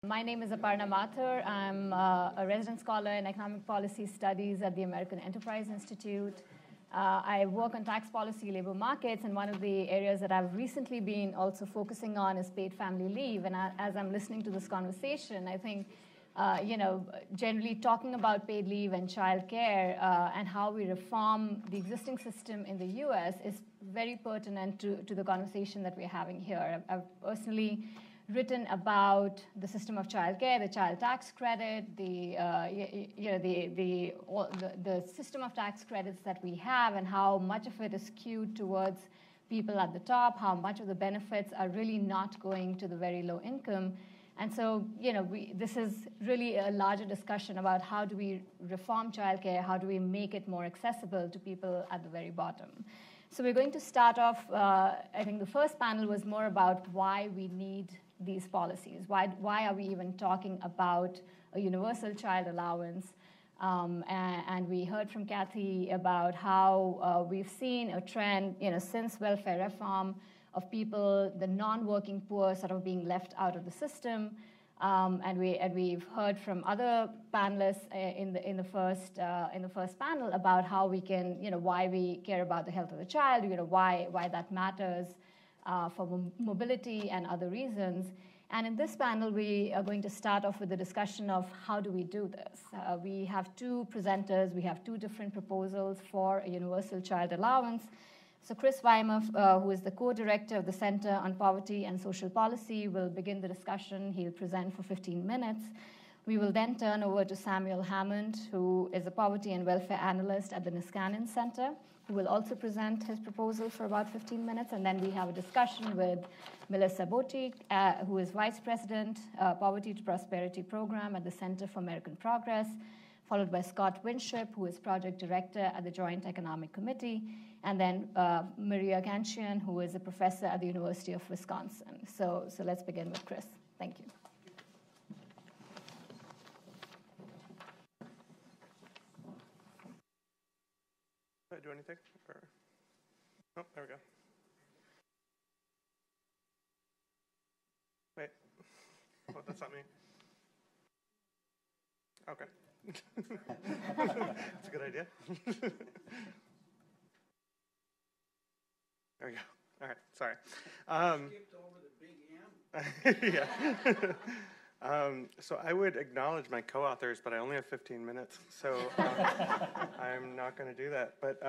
My name is Aparna Mathur. I'm a resident scholar in economic policy studies at the American Enterprise Institute. I work on tax policy, labor markets, and one of the areas that I've recently been also focusing on is paid family leave. And as I'm listening to this conversation, I think, generally talking about paid leave and childcare and how we reform the existing system in the U.S. is very pertinent to the conversation that we're having here. I've personally written about the system of childcare, the child tax credit, the system of tax credits that we have, and how much of it is skewed towards people at the top, how much of the benefits are really not going to the very low income. And so, this is really a larger discussion about how do we reform childcare, how do we make it more accessible to people at the very bottom. So we're going to start off, I think the first panel was more about why we need these policies. Why are we even talking about a universal child allowance? And we heard from Kathy about how we've seen a trend, since welfare reform of people, the non-working poor sort of being left out of the system. And we've heard from other panelists in the first panel about how we can, why we care about the health of the child, why that matters for mobility and other reasons. And in this panel, we are going to start off with a discussion of how do we do this. We have two presenters. We have two different proposals for a universal child allowance. So Chris Weimer, who is the co-director of the Center on Poverty and Social Policy, will begin the discussion. He'll present for 15 minutes. We will then turn over to Samuel Hammond, who is a poverty and welfare analyst at the Niskanen Center, who will also present his proposal for about 15 minutes. And then we have a discussion with Melissa Botti, who is Vice President, Poverty to Prosperity Program at the Center for American Progress, followed by Scott Winship, who is Project Director at the Joint Economic Committee, and then Maria Kanchian, who is a professor at the University of Wisconsin. So let's begin with Chris. Thank you. Did I do anything? Or... Oh, there we go. Wait. Oh, that's not me. Okay. That's a good idea. There we go. All right, sorry. Skipped over the big M. Yeah. So I would acknowledge my co-authors, but I only have 15 minutes, so I'm not going to do that. But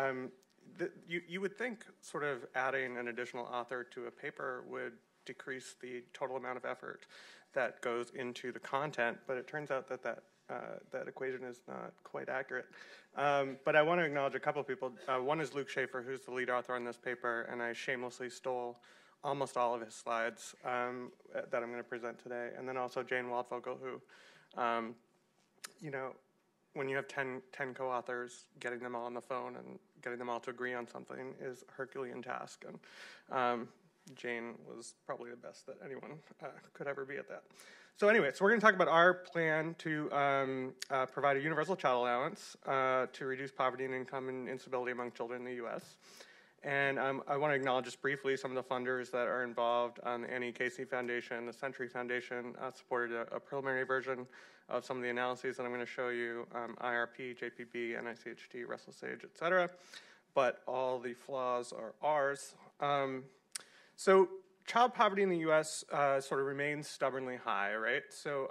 you would think sort of adding an additional author to a paper would decrease the total amount of effort that goes into the content, but it turns out that equation is not quite accurate. But I want to acknowledge a couple of people. One is Luke Schaefer, who's the lead author on this paper, and I shamelessly stole almost all of his slides that I'm going to present today. And then also Jane Waldvogel, who, when you have 10 co-authors, getting them all on the phone and getting them all to agree on something is a Herculean task. And Jane was probably the best that anyone could ever be at that. So anyway, we're going to talk about our plan to provide a universal child allowance to reduce poverty and income and instability among children in the U.S. And I want to acknowledge just briefly some of the funders that are involved. The Annie Casey Foundation, the Century Foundation supported a preliminary version of some of the analyses that I'm going to show you, IRP, JPB, NICHT, Russell Sage, et cetera. But all the flaws are ours. So child poverty in the U.S. Sort of remains stubbornly high, right? So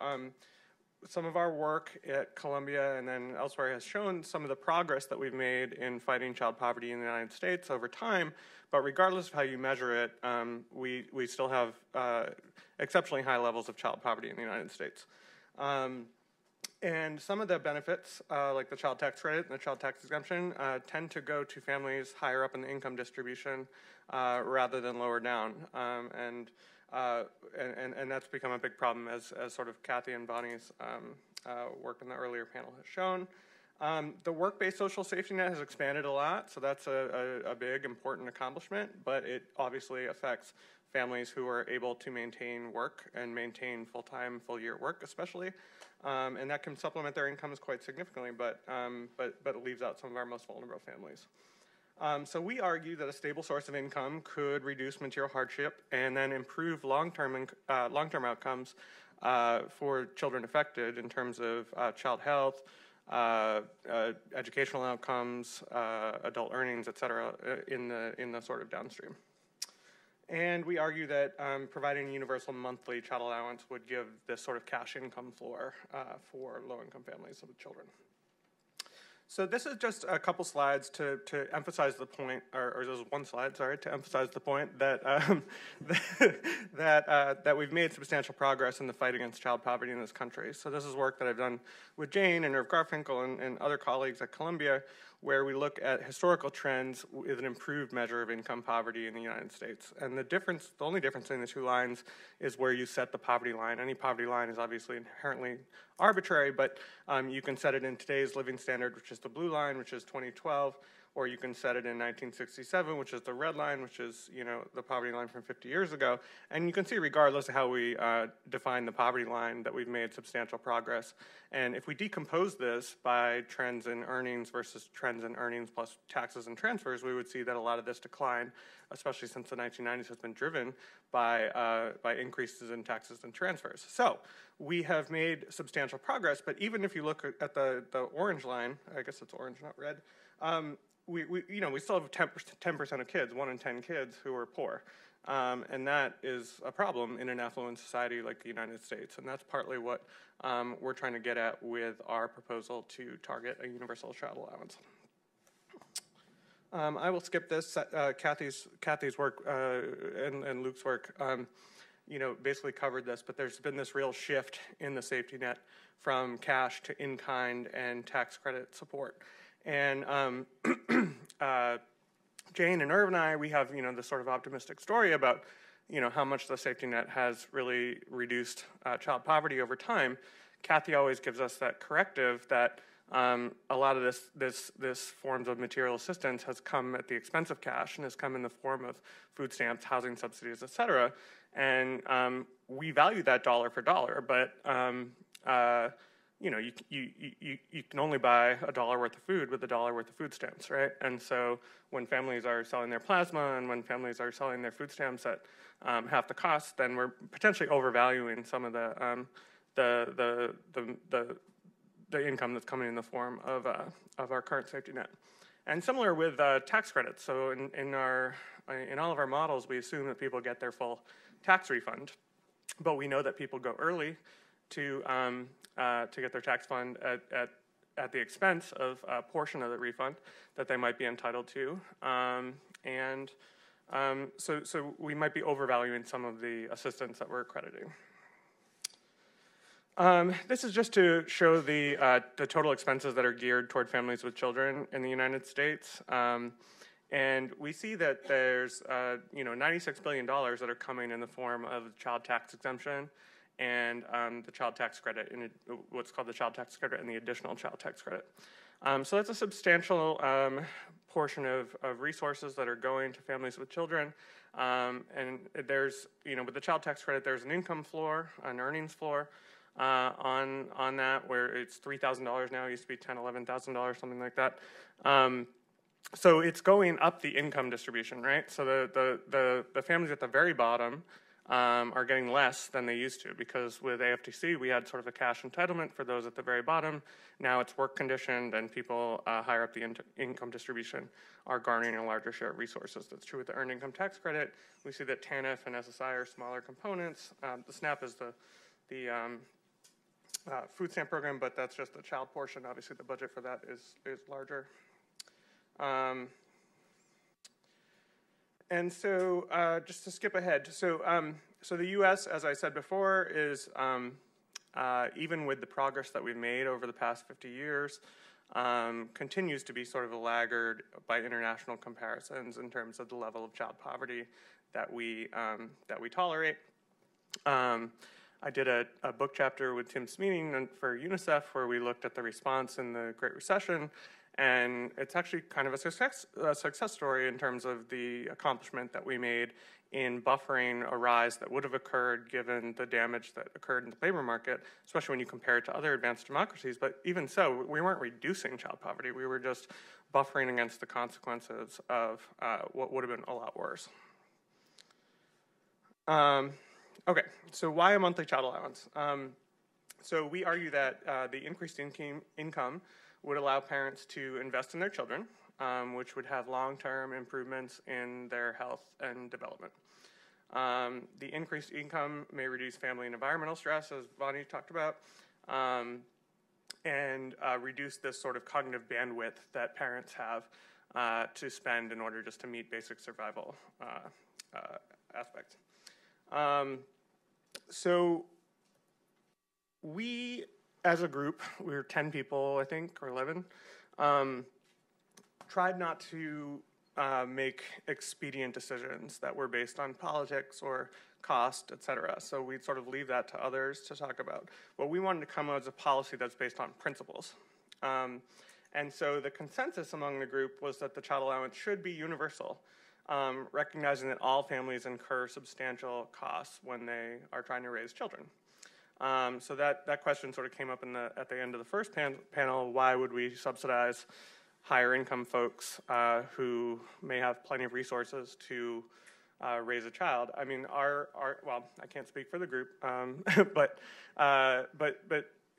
some of our work at Columbia and then elsewhere has shown some of the progress that we've made in fighting child poverty in the United States over time. But regardless of how you measure it, we still have exceptionally high levels of child poverty in the United States. And some of the benefits, like the child tax credit and the child tax exemption, tend to go to families higher up in the income distribution rather than lower down. And that's become a big problem as sort of Kathy and Bonnie's work in the earlier panel has shown. The work-based social safety net has expanded a lot, so that's a big, important accomplishment, but it obviously affects families who are able to maintain work and maintain full-time, full-year work especially, and that can supplement their incomes quite significantly, but it leaves out some of our most vulnerable families. So we argue that a stable source of income could reduce material hardship and then improve long-term outcomes for children affected in terms of child health, educational outcomes, adult earnings, et cetera, in the sort of downstream. And we argue that providing a universal monthly child allowance would give this sort of cash income floor for low-income families with children. So this is just a couple slides to emphasize the point, or there's one slide, sorry, to emphasize the point that that we've made substantial progress in the fight against child poverty in this country. So this is work that I've done with Jane and Irv Garfinkel and other colleagues at Columbia, where we look at historical trends with an improved measure of income poverty in the United States. And the only difference between the two lines is where you set the poverty line. Any poverty line is obviously inherently arbitrary, but you can set it in today's living standard, which is the blue line, which is 2012, or you can set it in 1967, which is the red line, which is, you know, the poverty line from 50 years ago. And you can see, regardless of how we define the poverty line, that we've made substantial progress. And if we decompose this by trends in earnings versus trends in earnings plus taxes and transfers, we would see that a lot of this decline, especially since the 1990s, has been driven by increases in taxes and transfers. So we have made substantial progress, but even if you look at the orange line, I guess it's orange, not red, we still have 10% of kids, 1 in 10 kids, who are poor. And that is a problem in an affluent society like the United States. And that's partly what we're trying to get at with our proposal to target a universal child allowance. I will skip this. Kathy's work and Luke's work basically covered this, but there's been this real shift in the safety net from cash to in-kind and tax credit support. And Jane and Irv and I, we have, this sort of optimistic story about, how much the safety net has really reduced child poverty over time. Kathy always gives us that corrective that a lot of this forms of material assistance has come at the expense of cash and has come in the form of food stamps, housing subsidies, et cetera. And we value that dollar for dollar, but you can only buy $1 worth of food with $1 worth of food stamps, right? And so when families are selling their plasma and when families are selling their food stamps at half the cost, then we're potentially overvaluing some of the income that's coming in the form of our current safety net. And similar with tax credits. So in all of our models, we assume that people get their full tax refund, but we know that people go early to get their tax fund at the expense of a portion of the refund that they might be entitled to. So we might be overvaluing some of the assistance that we're accrediting. This is just to show the total expenses that are geared toward families with children in the United States. And we see that there's $96 billion that are coming in the form of child tax exemption and the child tax credit, in what's called the child tax credit and the additional child tax credit. So that's a substantial portion of resources that are going to families with children. And there's, with the child tax credit, there's an income floor, an earnings floor on that, where it's $3,000 now. It used to be $10,000, $11,000, something like that. So it's going up the income distribution, right? So the families at the very bottom are getting less than they used to, because with AFTC we had sort of a cash entitlement for those at the very bottom. Now it's work conditioned, and people higher up the income distribution are garnering a larger share of resources. That's true with the earned income tax credit. We see that TANF and SSI are smaller components. The SNAP is the food stamp program, but that's just the child portion. Obviously the budget for that is larger. And so just to skip ahead, so the U.S., as I said before, is even with the progress that we've made over the past 50 years, continues to be sort of a laggard by international comparisons in terms of the level of child poverty that we tolerate. I did a book chapter with Tim Smeening for UNICEF where we looked at the response in the Great Recession. And it's actually kind of a success story in terms of the accomplishment that we made in buffering a rise that would have occurred given the damage that occurred in the labor market, especially when you compare it to other advanced democracies. But even so, we weren't reducing child poverty. We were just buffering against the consequences of what would have been a lot worse. Okay, so why a monthly child allowance? So we argue that the increased income would allow parents to invest in their children, which would have long-term improvements in their health and development. The increased income may reduce family and environmental stress, as Bonnie talked about, and reduce this sort of cognitive bandwidth that parents have to spend in order just to meet basic survival aspects. So we, as a group, we were 10 people, I think, or 11, tried not to make expedient decisions that were based on politics or cost, et cetera. So we'd sort of leave that to others to talk about. What we wanted to come up with a policy that's based on principles. And so the consensus among the group was that the child allowance should be universal, recognizing that all families incur substantial costs when they are trying to raise children. So that question sort of came up at the end of the first panel. Why would we subsidize higher income folks who may have plenty of resources to raise a child? I mean, well, I can't speak for the group, but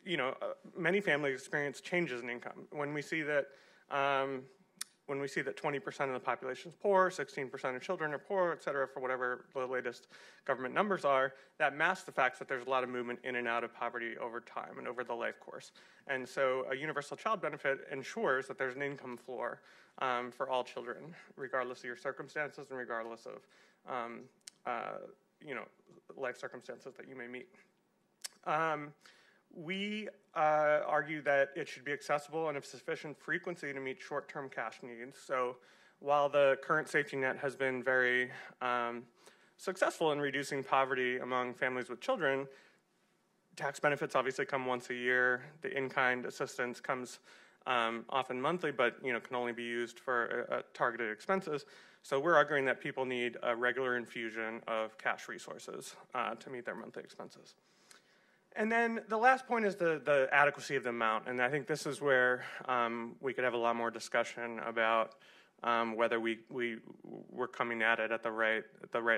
you know, many families experience changes in income. When we see that 20% of the population is poor, 16% of children are poor, et cetera, for whatever the latest government numbers are, that masks the fact that there's a lot of movement in and out of poverty over time and over the life course. And so a universal child benefit ensures that there's an income floor for all children, regardless of your circumstances and regardless of you know, life circumstances that you may meet. We argue that it should be accessible and of sufficient frequency to meet short-term cash needs. So while the current safety net has been very successful in reducing poverty among families with children, tax benefits obviously come once a year. The in-kind assistance comes often monthly, but you know, can only be used for targeted expenses. So we're arguing that people need a regular infusion of cash resources to meet their monthly expenses. And then the last point is the adequacy of the amount, and I think this is where we could have a lot more discussion about whether we're coming at it at the right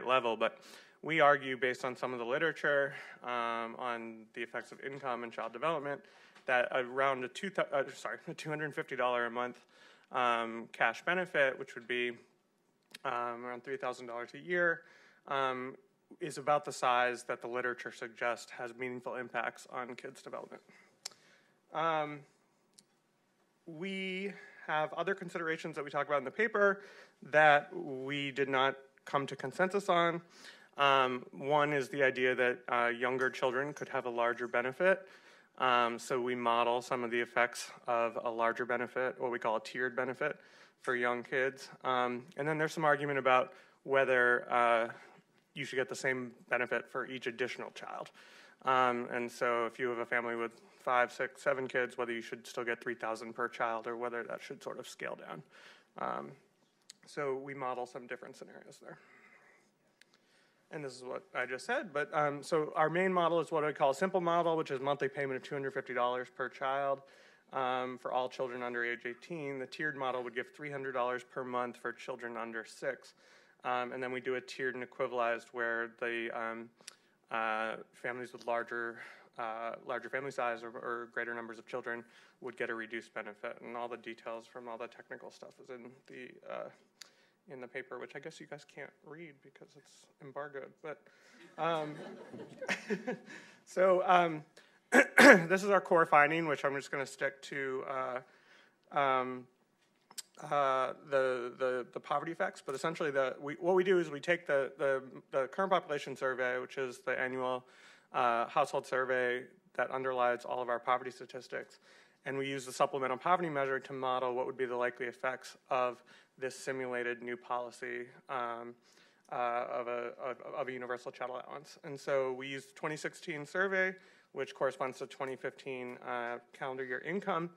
level. But we argue, based on some of the literature on the effects of income and child development, that around a $250 a month cash benefit, which would be around $3,000 a year, is about the size that the literature suggests has meaningful impacts on kids' development. We have other considerations that we talk about in the paper that we did not come to consensus on. One is the idea that younger children could have a larger benefit. So we model some of the effects of a larger benefit, what we call a tiered benefit, for young kids. And then there's some argument about whether you should get the same benefit for each additional child. And so if you have a family with 5, 6, 7 kids, whether you should still get $3,000 per child or whether that should sort of scale down. So we model some different scenarios there. And this is what I just said, but so our main model is what I call a simple model, which is monthly payment of $250 per child for all children under age 18. The tiered model would give $300 per month for children under 6. And then we do a tiered and equivalized where the families with larger family size or greater numbers of children would get a reduced benefit. And all the details from all the technical stuff is in the paper, which I guess you guys can't read because it's embargoed. But so this is our core finding, which I'm just going to stick to the poverty effects. But essentially, what we do is we take the current population survey, which is the annual household survey that underlies all of our poverty statistics, and we use the supplemental poverty measure to model what would be the likely effects of this simulated new policy of a universal child allowance. And so we used the 2016 survey, which corresponds to 2015 calendar year income.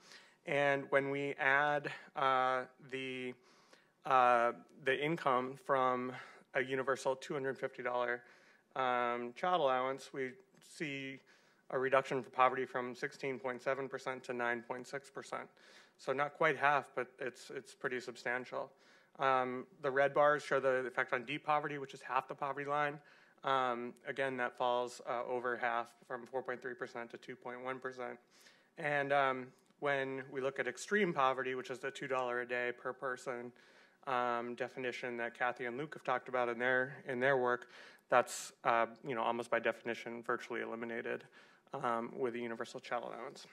And when we add the income from a universal $250 child allowance, we see a reduction for poverty from 16.7% to 9.6%. So not quite half, but it's pretty substantial. The red bars show the effect on deep poverty, which is half the poverty line. Again, that falls over half, from 4.3% to 2.1%. And when we look at extreme poverty, which is the $2 a day per person definition that Kathy and Luke have talked about in their work, that's almost by definition virtually eliminated with the Universal Child Allowance.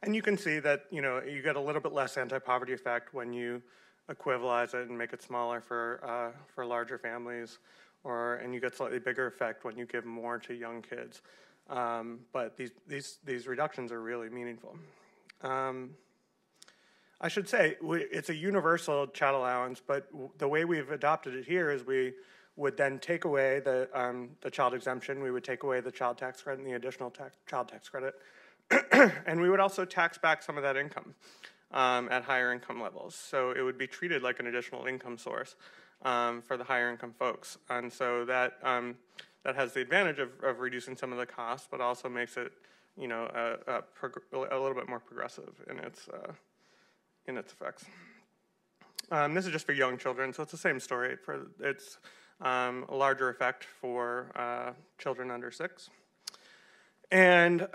And you can see that you get a little bit less anti-poverty effect when you equivalize it and make it smaller for larger families, and you get slightly bigger effect when you give more to young kids. But these reductions are really meaningful. I should say it's a universal child allowance, but the way we've adopted it here is we would then take away the child exemption. We would take away the child tax credit and the additional child tax credit, and we would also tax back some of that income at higher income levels. So it would be treated like an additional income source for the higher income folks, and so that has the advantage of reducing some of the costs, but also makes it a little bit more progressive in its effects. This is just for young children, so it's the same story. It's a larger effect for children under 6. And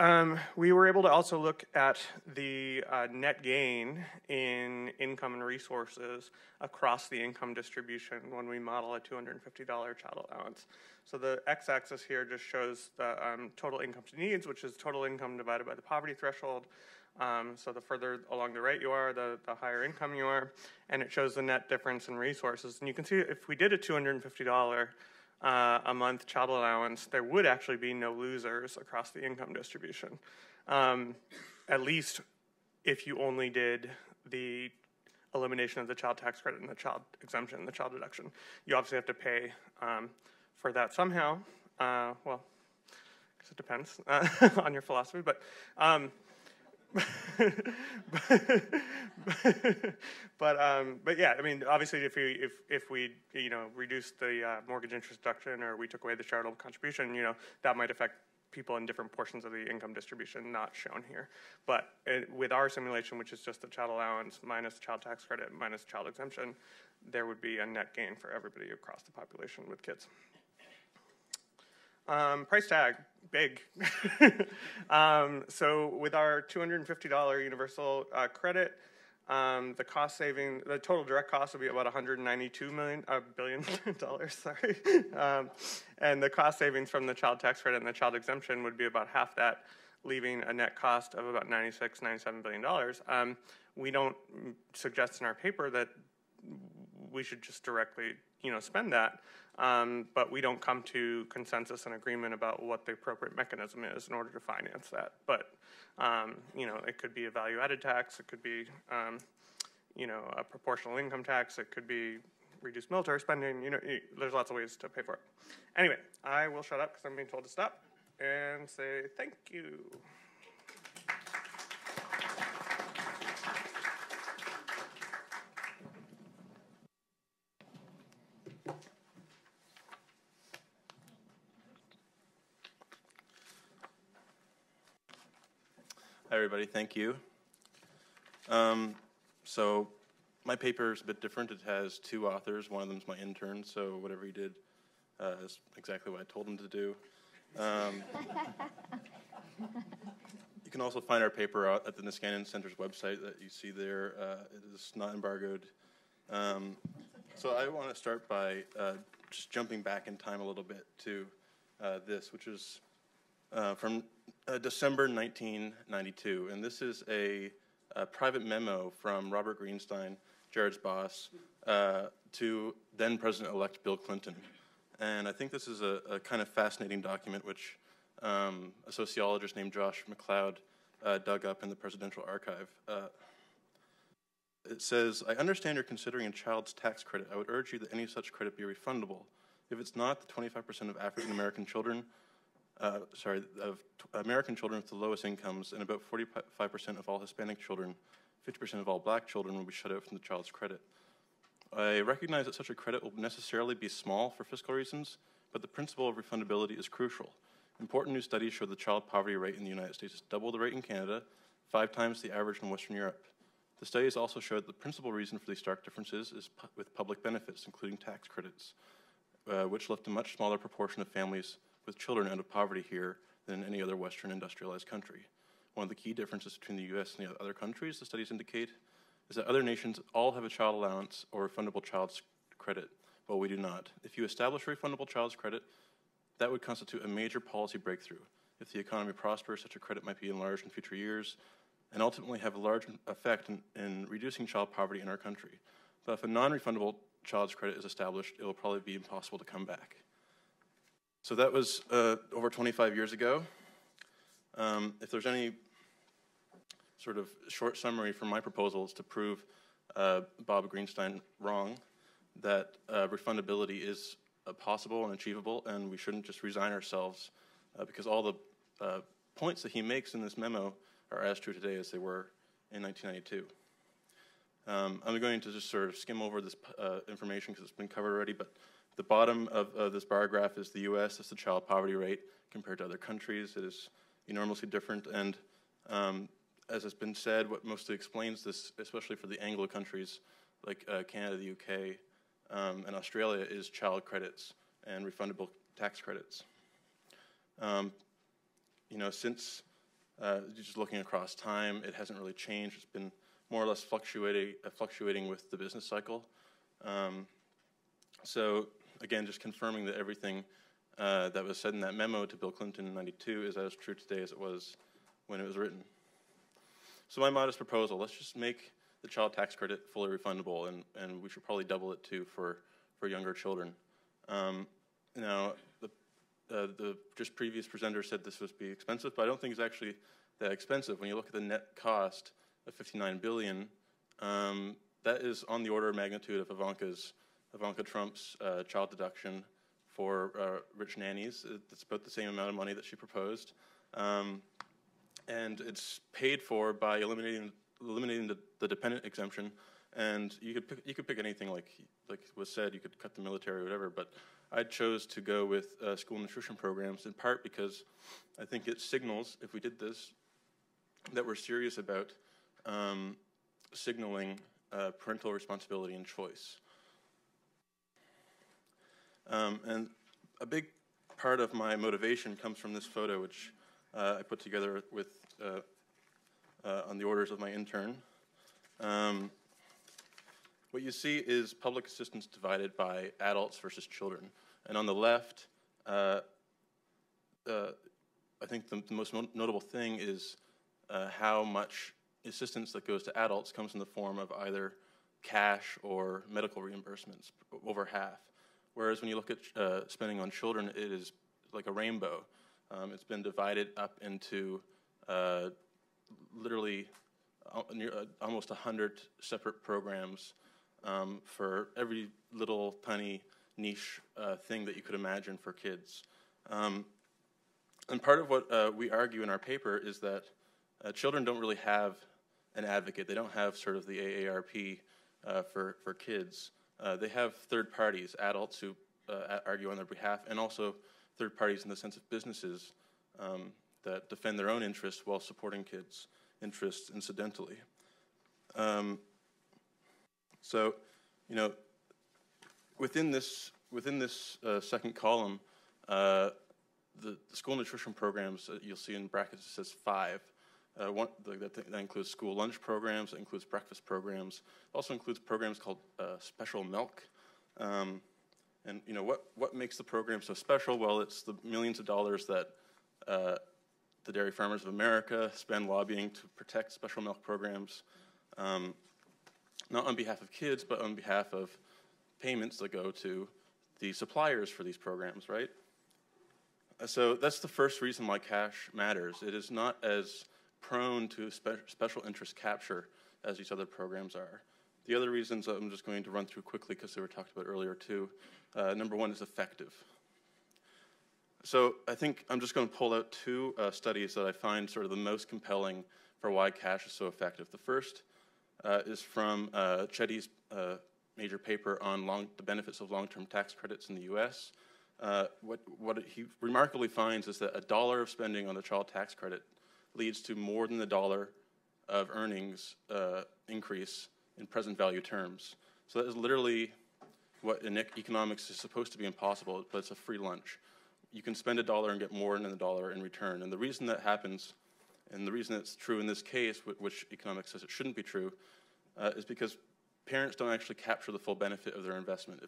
we were able to also look at the net gain in income and resources across the income distribution when we model a $250 child allowance. So the x-axis here just shows the total income to needs, which is total income divided by the poverty threshold. So the further along the right you are, the higher income you are, and it shows the net difference in resources. And you can see if we did a $250 a month child allowance, there would actually be no losers across the income distribution. At least if you only did the elimination of the child tax credit and the child exemption, the child deduction. You obviously have to pay for that somehow. Well, I guess it depends on your philosophy, but but yeah, I mean, obviously, if we reduce the mortgage interest deduction, or we took away the charitable contribution, that might affect people in different portions of the income distribution, not shown here. But with our simulation, which is just the child allowance minus child tax credit minus child exemption, there would be a net gain for everybody across the population with kids. Price tag, big. So with our $250 universal credit, the cost saving, the total direct cost would be about $192 billion, sorry. And the cost savings from the child tax credit and the child exemption would be about half that, leaving a net cost of about $97 billion. We don't suggest in our paper that we should just directly, spend that. But we don't come to consensus and agreement about what the appropriate mechanism is in order to finance that. But, it could be a value-added tax. It could be, a proportional income tax. It could be reduced military spending. There's lots of ways to pay for it. Anyway, I will shut up because I'm being told to stop and say thank you. Hi, everybody. Thank you. So my paper is a bit different. It has 2 authors. One of them is my intern, so whatever he did is exactly what I told him to do. You can also find our paper out at the Niskanen Center's website that you see there. It is not embargoed. So I want to start by just jumping back in time a little bit to this, which is from December 1992, and this is a private memo from Robert Greenstein, Jared's boss, to then-President-elect Bill Clinton. And I think this is a kind of fascinating document which a sociologist named Josh McLeod dug up in the Presidential Archive. It says, "I understand you're considering a child's tax credit. I would urge you that any such credit be refundable. If it's not, the 25% of African-American children of American children with the lowest incomes and about 45% of all Hispanic children, 50% of all black children will be shut out from the child's credit. I recognize that such a credit will necessarily be small for fiscal reasons, but the principle of refundability is crucial. Important new studies show the child poverty rate in the United States is double the rate in Canada, 5 times the average in Western Europe. The studies also showed the principal reason for these stark differences is with public benefits, including tax credits. which left a much smaller proportion of families with children out of poverty here than any other Western industrialized country. One of the key differences between the US and the other countries, the studies indicate, is that other nations all have a child allowance or refundable child's credit, while we do not. If you establish a refundable child's credit, that would constitute a major policy breakthrough. If the economy prospers, such a credit might be enlarged in future years and ultimately have a large effect in reducing child poverty in our country. But if a non-refundable child's credit is established, it will probably be impossible to come back. So that was over 25 years ago. If there's any sort of short summary from my proposals to prove Bob Greenstein wrong, that refundability is possible and achievable, and we shouldn't just resign ourselves because all the points that he makes in this memo are as true today as they were in 1992. I'm going to just sort of skim over this information because it's been covered already, but the bottom of this bar graph is the US. That's the child poverty rate compared to other countries. It is enormously different, and as has been said, what mostly explains this, especially for the Anglo countries like Canada, the UK, and Australia, is child credits and refundable tax credits. You know, since just looking across time, it hasn't really changed. It's been more or less fluctuating with the business cycle. So again, just confirming that everything that was said in that memo to Bill Clinton in '92 is as true today as it was when it was written. So my modest proposal, let's just make the child tax credit fully refundable, and we should probably double it too for younger children. Now, the just previous presenter said this would be expensive, but I don't think it's actually that expensive. When you look at the net cost of $59 billion, that is on the order of magnitude of Ivanka Trump's child deduction for rich nannies. It's about the same amount of money that she proposed. And it's paid for by eliminating the dependent exemption. And you could pick anything, like was said, you could cut the military or whatever, but I chose to go with school nutrition programs, in part because I think it signals, if we did this, that we're serious about signaling parental responsibility and choice. And a big part of my motivation comes from this photo, which I put together with on the orders of my intern. What you see is public assistance divided by adults versus children. And on the left, I think the most notable thing is how much assistance that goes to adults comes in the form of either cash or medical reimbursements, over half. Whereas when you look at spending on children, it is like a rainbow. It's been divided up into literally almost 100 separate programs for every little tiny niche thing that you could imagine for kids. And part of what we argue in our paper is that children don't really have an advocate. They don't have sort of the AARP for kids. They have third parties, adults who argue on their behalf, and also third parties in the sense of businesses that defend their own interests while supporting kids' interests incidentally. So, you know, within this second column, the school nutrition programs, you'll see in brackets it says 5. That includes school lunch programs, it includes breakfast programs, it also includes programs called special milk. And you know, what makes the program so special? Well, it's the millions of dollars that the Dairy Farmers of America spend lobbying to protect special milk programs, not on behalf of kids, but on behalf of payments that go to the suppliers for these programs, right? So that's the first reason why cash matters. It is not as prone to special interest capture as these other programs are. The other reasons I'm just going to run through quickly because they were talked about earlier too. Number one is effective. So I think I'm just going to pull out 2 studies that I find sort of the most compelling for why cash is so effective. The first is from Chetty's major paper on the benefits of long-term tax credits in the U.S. What he remarkably finds is that $1 of spending on a child tax credit leads to more than the $1 of earnings increase in present value terms. So that is literally what in economics is supposed to be impossible, but it's a free lunch. You can spend $1 and get more than $1 in return. And the reason that happens, and the reason it's true in this case, which economics says it shouldn't be true, is because parents don't actually capture the full benefit of their investment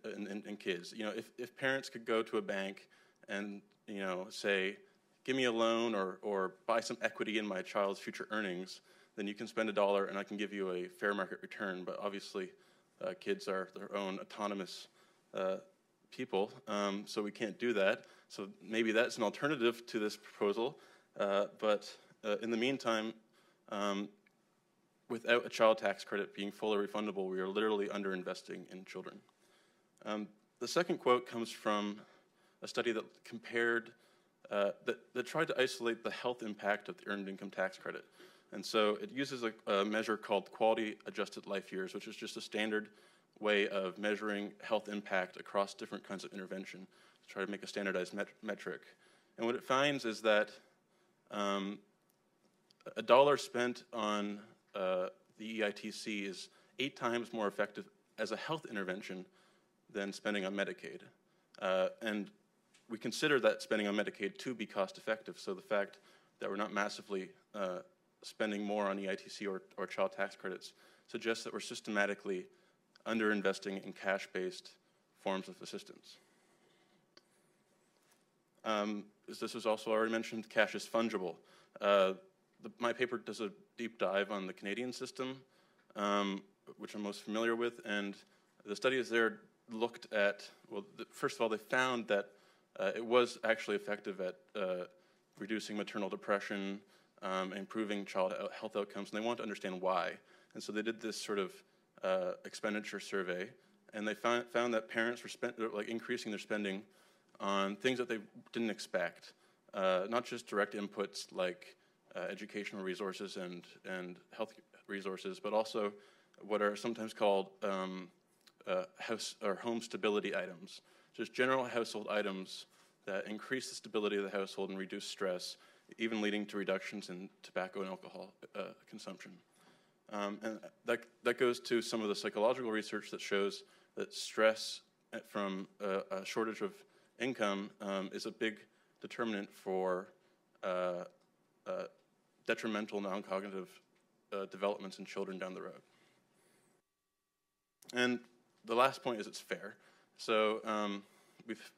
in kids. You know, if parents could go to a bank and, you know, say, give me a loan or buy some equity in my child's future earnings, then you can spend $1 and I can give you a fair market return. But obviously, kids are their own autonomous people, so we can't do that. So maybe that's an alternative to this proposal. But in the meantime, without a child tax credit being fully refundable, we are literally underinvesting in children. The second quote comes from a study that compared, that tried to isolate the health impact of the earned income tax credit. And so it uses a measure called quality adjusted life years, which is just a standard way of measuring health impact across different kinds of intervention to try to make a standardized metric. And what it finds is that $1 spent on the EITC is 8 times more effective as a health intervention than spending on Medicaid. And we consider that spending on Medicaid to be cost effective, so the fact that we're not massively spending more on EITC or child tax credits suggests that we're systematically underinvesting in cash-based forms of assistance. As this was also already mentioned, cash is fungible. My paper does a deep dive on the Canadian system, which I'm most familiar with, and the studies there looked at, well, first of all, they found that it was actually effective at reducing maternal depression, improving child health outcomes, and they wanted to understand why. And so they did this sort of expenditure survey, and they found that parents were increasing their spending on things that they didn't expect, not just direct inputs like educational resources and health resources, but also what are sometimes called house or home stability items, just general household items that increase the stability of the household and reduce stress, even leading to reductions in tobacco and alcohol consumption. And that goes to some of the psychological research that shows that stress from a shortage of income is a big determinant for detrimental non-cognitive developments in children down the road. And the last point is it's fair. So we've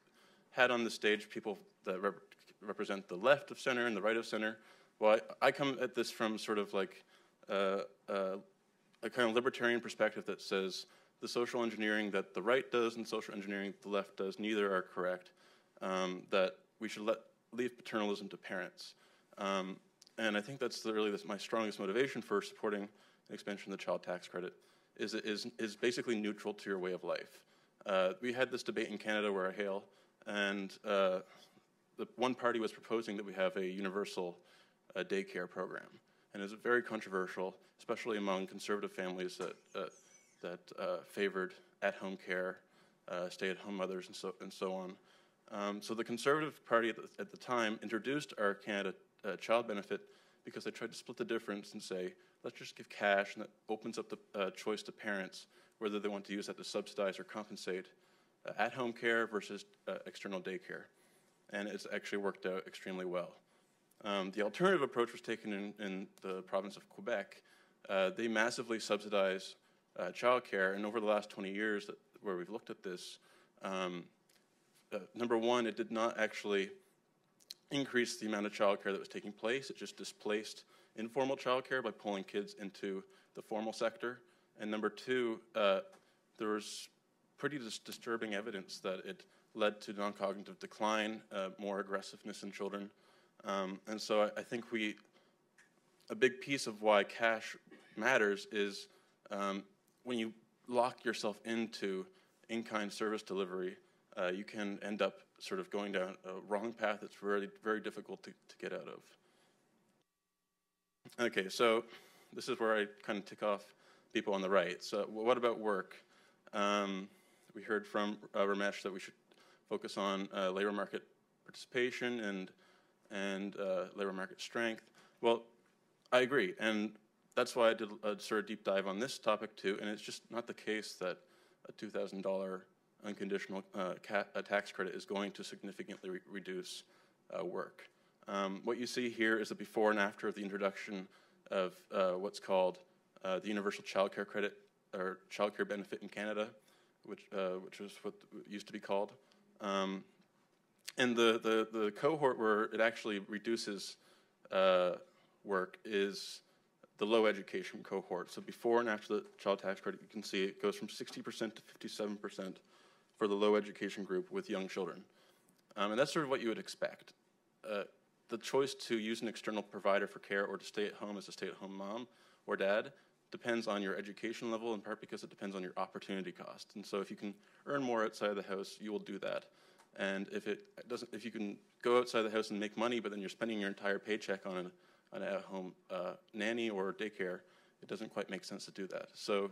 had on the stage people that represent the left of center and the right of center. Well, I come at this from sort of like a kind of libertarian perspective that says the social engineering that the right does and social engineering the left does, neither are correct, that we should leave paternalism to parents. And I think that's really my strongest motivation for supporting the expansion of the child tax credit, is basically neutral to your way of life. We had this debate in Canada where I hail, and the one party was proposing that we have a universal daycare program. And it's very controversial, especially among conservative families that favored at-home care, stay-at-home mothers, and so on. So the Conservative Party at the time introduced our Canada Child Benefit because they tried to split the difference and say, let's just give cash, and that opens up the choice to parents whether they want to use that to subsidize or compensate at-home care versus external daycare. And it's actually worked out extremely well. The alternative approach was taken in the province of Quebec. They massively subsidize childcare, and over the last 20 years where we've looked at this, number one, it did not actually increase the amount of childcare that was taking place. It just displaced informal childcare by pulling kids into the formal sector. And number two, there was pretty disturbing evidence that it led to non-cognitive decline, more aggressiveness in children. And so I think a big piece of why cash matters is when you lock yourself into in-kind service delivery, you can end up sort of going down a wrong path that's very, very difficult to get out of. Okay, so this is where I kind of tick off people on the right. So what about work? We heard from Ramesh that we should focus on labor market participation and labor market strength. Well, I agree, and that's why I did a sort of deep dive on this topic too, and it's just not the case that a $2,000 unconditional tax credit is going to significantly reduce work. What you see here is the before and after of the introduction of what's called the Universal Child Care Credit, or Child Care Benefit in Canada, which was what it used to be called. And the cohort where it actually reduces work is the low education cohort. So before and after the child tax credit, you can see it goes from 60% to 57% for the low education group with young children. And that's sort of what you would expect. The choice to use an external provider for care or to stay at home as a stay-at-home mom or dad depends on your education level, in part because it depends on your opportunity cost. And so if you can earn more outside of the house, you will do that. And if you can go outside the house and make money, but then you're spending your entire paycheck on an at-home nanny or daycare, it doesn't quite make sense to do that. So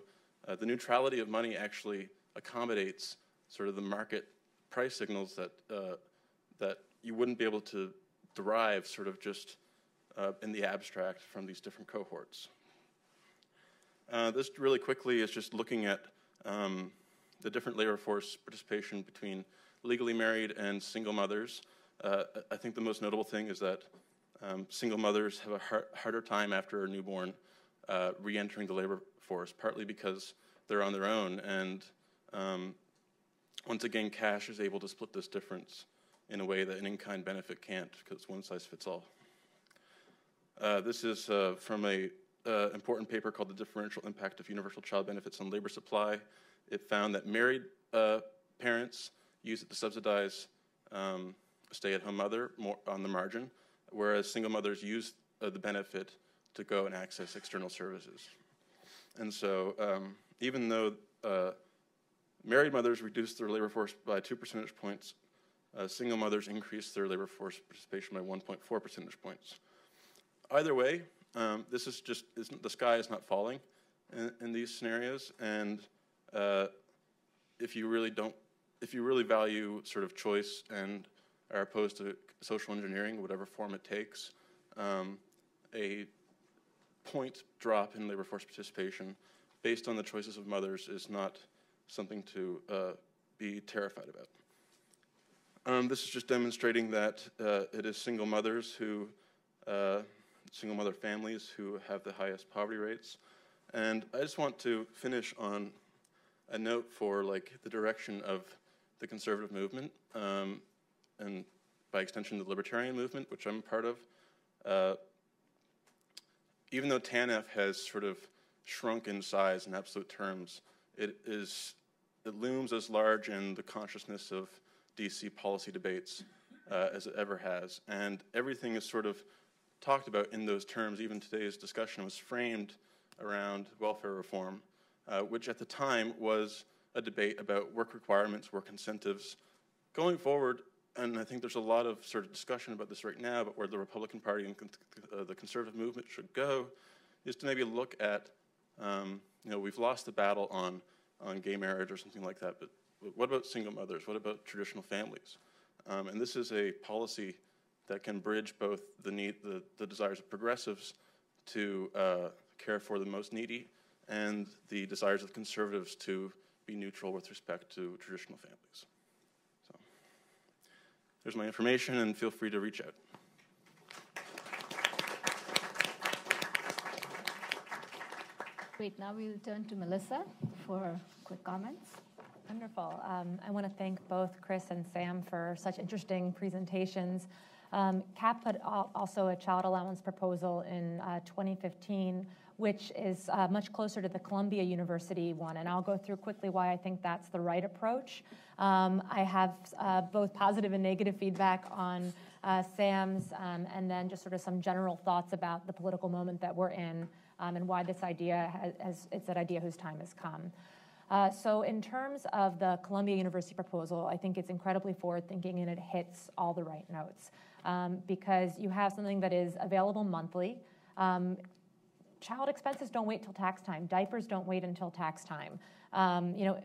the neutrality of money actually accommodates sort of the market price signals that you wouldn't be able to derive sort of just in the abstract from these different cohorts. This really quickly is just looking at the different labor force participation between legally married and single mothers. I think the most notable thing is that single mothers have a harder time after a newborn re-entering the labor force, partly because they're on their own, and once again, cash is able to split this difference in a way that an in-kind benefit can't, because one size fits all. This is from a important paper called The Differential Impact of Universal Child Benefits on Labor Supply. It found that married parents use it to subsidize a stay-at-home mother more on the margin, whereas single mothers use the benefit to go and access external services. And so even though married mothers reduce their labor force by 2 percentage points, single mothers increase their labor force participation by 1.4 percentage points. Either way, this is just, the sky is not falling in these scenarios, and if you really value sort of choice and are opposed to social engineering, whatever form it takes, a point drop in labor force participation based on the choices of mothers is not something to be terrified about. This is just demonstrating that it is single mothers who, single mother families who have the highest poverty rates. And I just want to finish on a note for like the direction of the conservative movement, and by extension the libertarian movement, which I'm a part of. Even though TANF has sort of shrunk in size in absolute terms, it looms as large in the consciousness of DC policy debates as it ever has. And everything is sort of talked about in those terms. Even today's discussion was framed around welfare reform, which at the time was a debate about work requirements, work incentives. Going forward, and I think there's a lot of sort of discussion about this right now, but where the Republican Party and the conservative movement should go is to maybe look at, we've lost the battle on gay marriage or something like that, but what about single mothers? What about traditional families? And this is a policy that can bridge both the desires of progressives to care for the most needy and the desires of conservatives to be neutral with respect to traditional families. So there's my information, and feel free to reach out. Great, now we'll turn to Melissa for quick comments. Wonderful. I want to thank both Chris and Sam for such interesting presentations. CAP put also a child allowance proposal in 2015, which is much closer to the Columbia University one, and I'll go through quickly why I think that's the right approach. I have both positive and negative feedback on Sam's, and then just sort of some general thoughts about the political moment that we're in, and why this idea it's an idea whose time has come. So in terms of the Columbia University proposal, I think it's incredibly forward-thinking, and it hits all the right notes, because you have something that is available monthly. Child expenses don't wait till tax time. Diapers don't wait until tax time.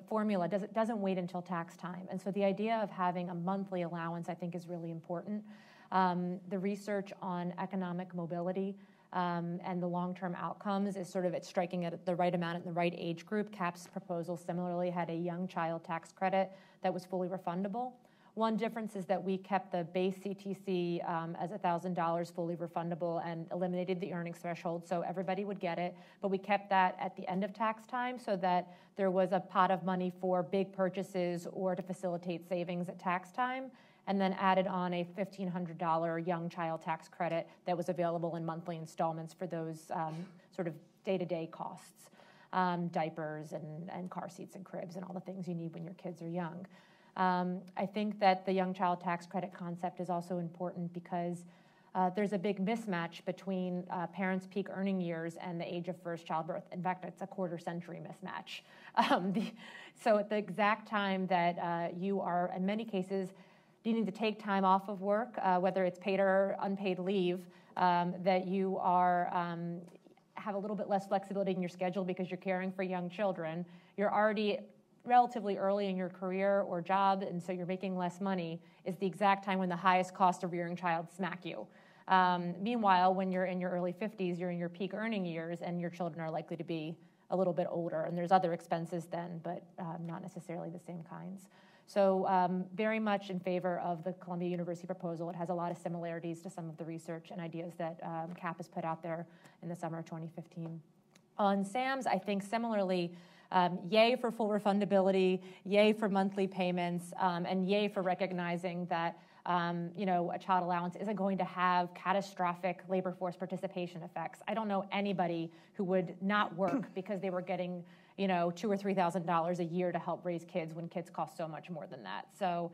Formula doesn't wait until tax time. And so the idea of having a monthly allowance, I think, is really important. The research on economic mobility and the long-term outcomes is sort of it's striking at the right amount at the right age group. CAP's proposal similarly had a young child tax credit that was fully refundable. One difference is that we kept the base CTC as $1,000 fully refundable and eliminated the earnings threshold, so everybody would get it. But we kept that at the end of tax time so that there was a pot of money for big purchases or to facilitate savings at tax time, and then added on a $1,500 young child tax credit that was available in monthly installments for those sort of day-to-day costs, diapers and car seats and cribs and all the things you need when your kids are young. I think that the young child tax credit concept is also important because there's a big mismatch between parents' peak earning years and the age of first childbirth. In fact, it's a quarter-century mismatch. So at the exact time that you are, in many cases, needing to take time off of work, whether it's paid or unpaid leave, that you are have a little bit less flexibility in your schedule because you're caring for young children. You're already relatively early in your career or job, and so you're making less money, is the exact time when the highest cost of rearing child smack you. Meanwhile, when you're in your early 50s, you're in your peak earning years, and your children are likely to be a little bit older, and there's other expenses then, but not necessarily the same kinds. So very much in favor of the Columbia University proposal. It has a lot of similarities to some of the research and ideas that CAP has put out there in the summer of 2015. On SAMs, I think similarly, yay for full refundability, yay for monthly payments, and yay for recognizing that a child allowance isn't going to have catastrophic labor force participation effects. I don't know anybody who would not work because they were getting $2,000 or $3,000 a year to help raise kids when kids cost so much more than that. So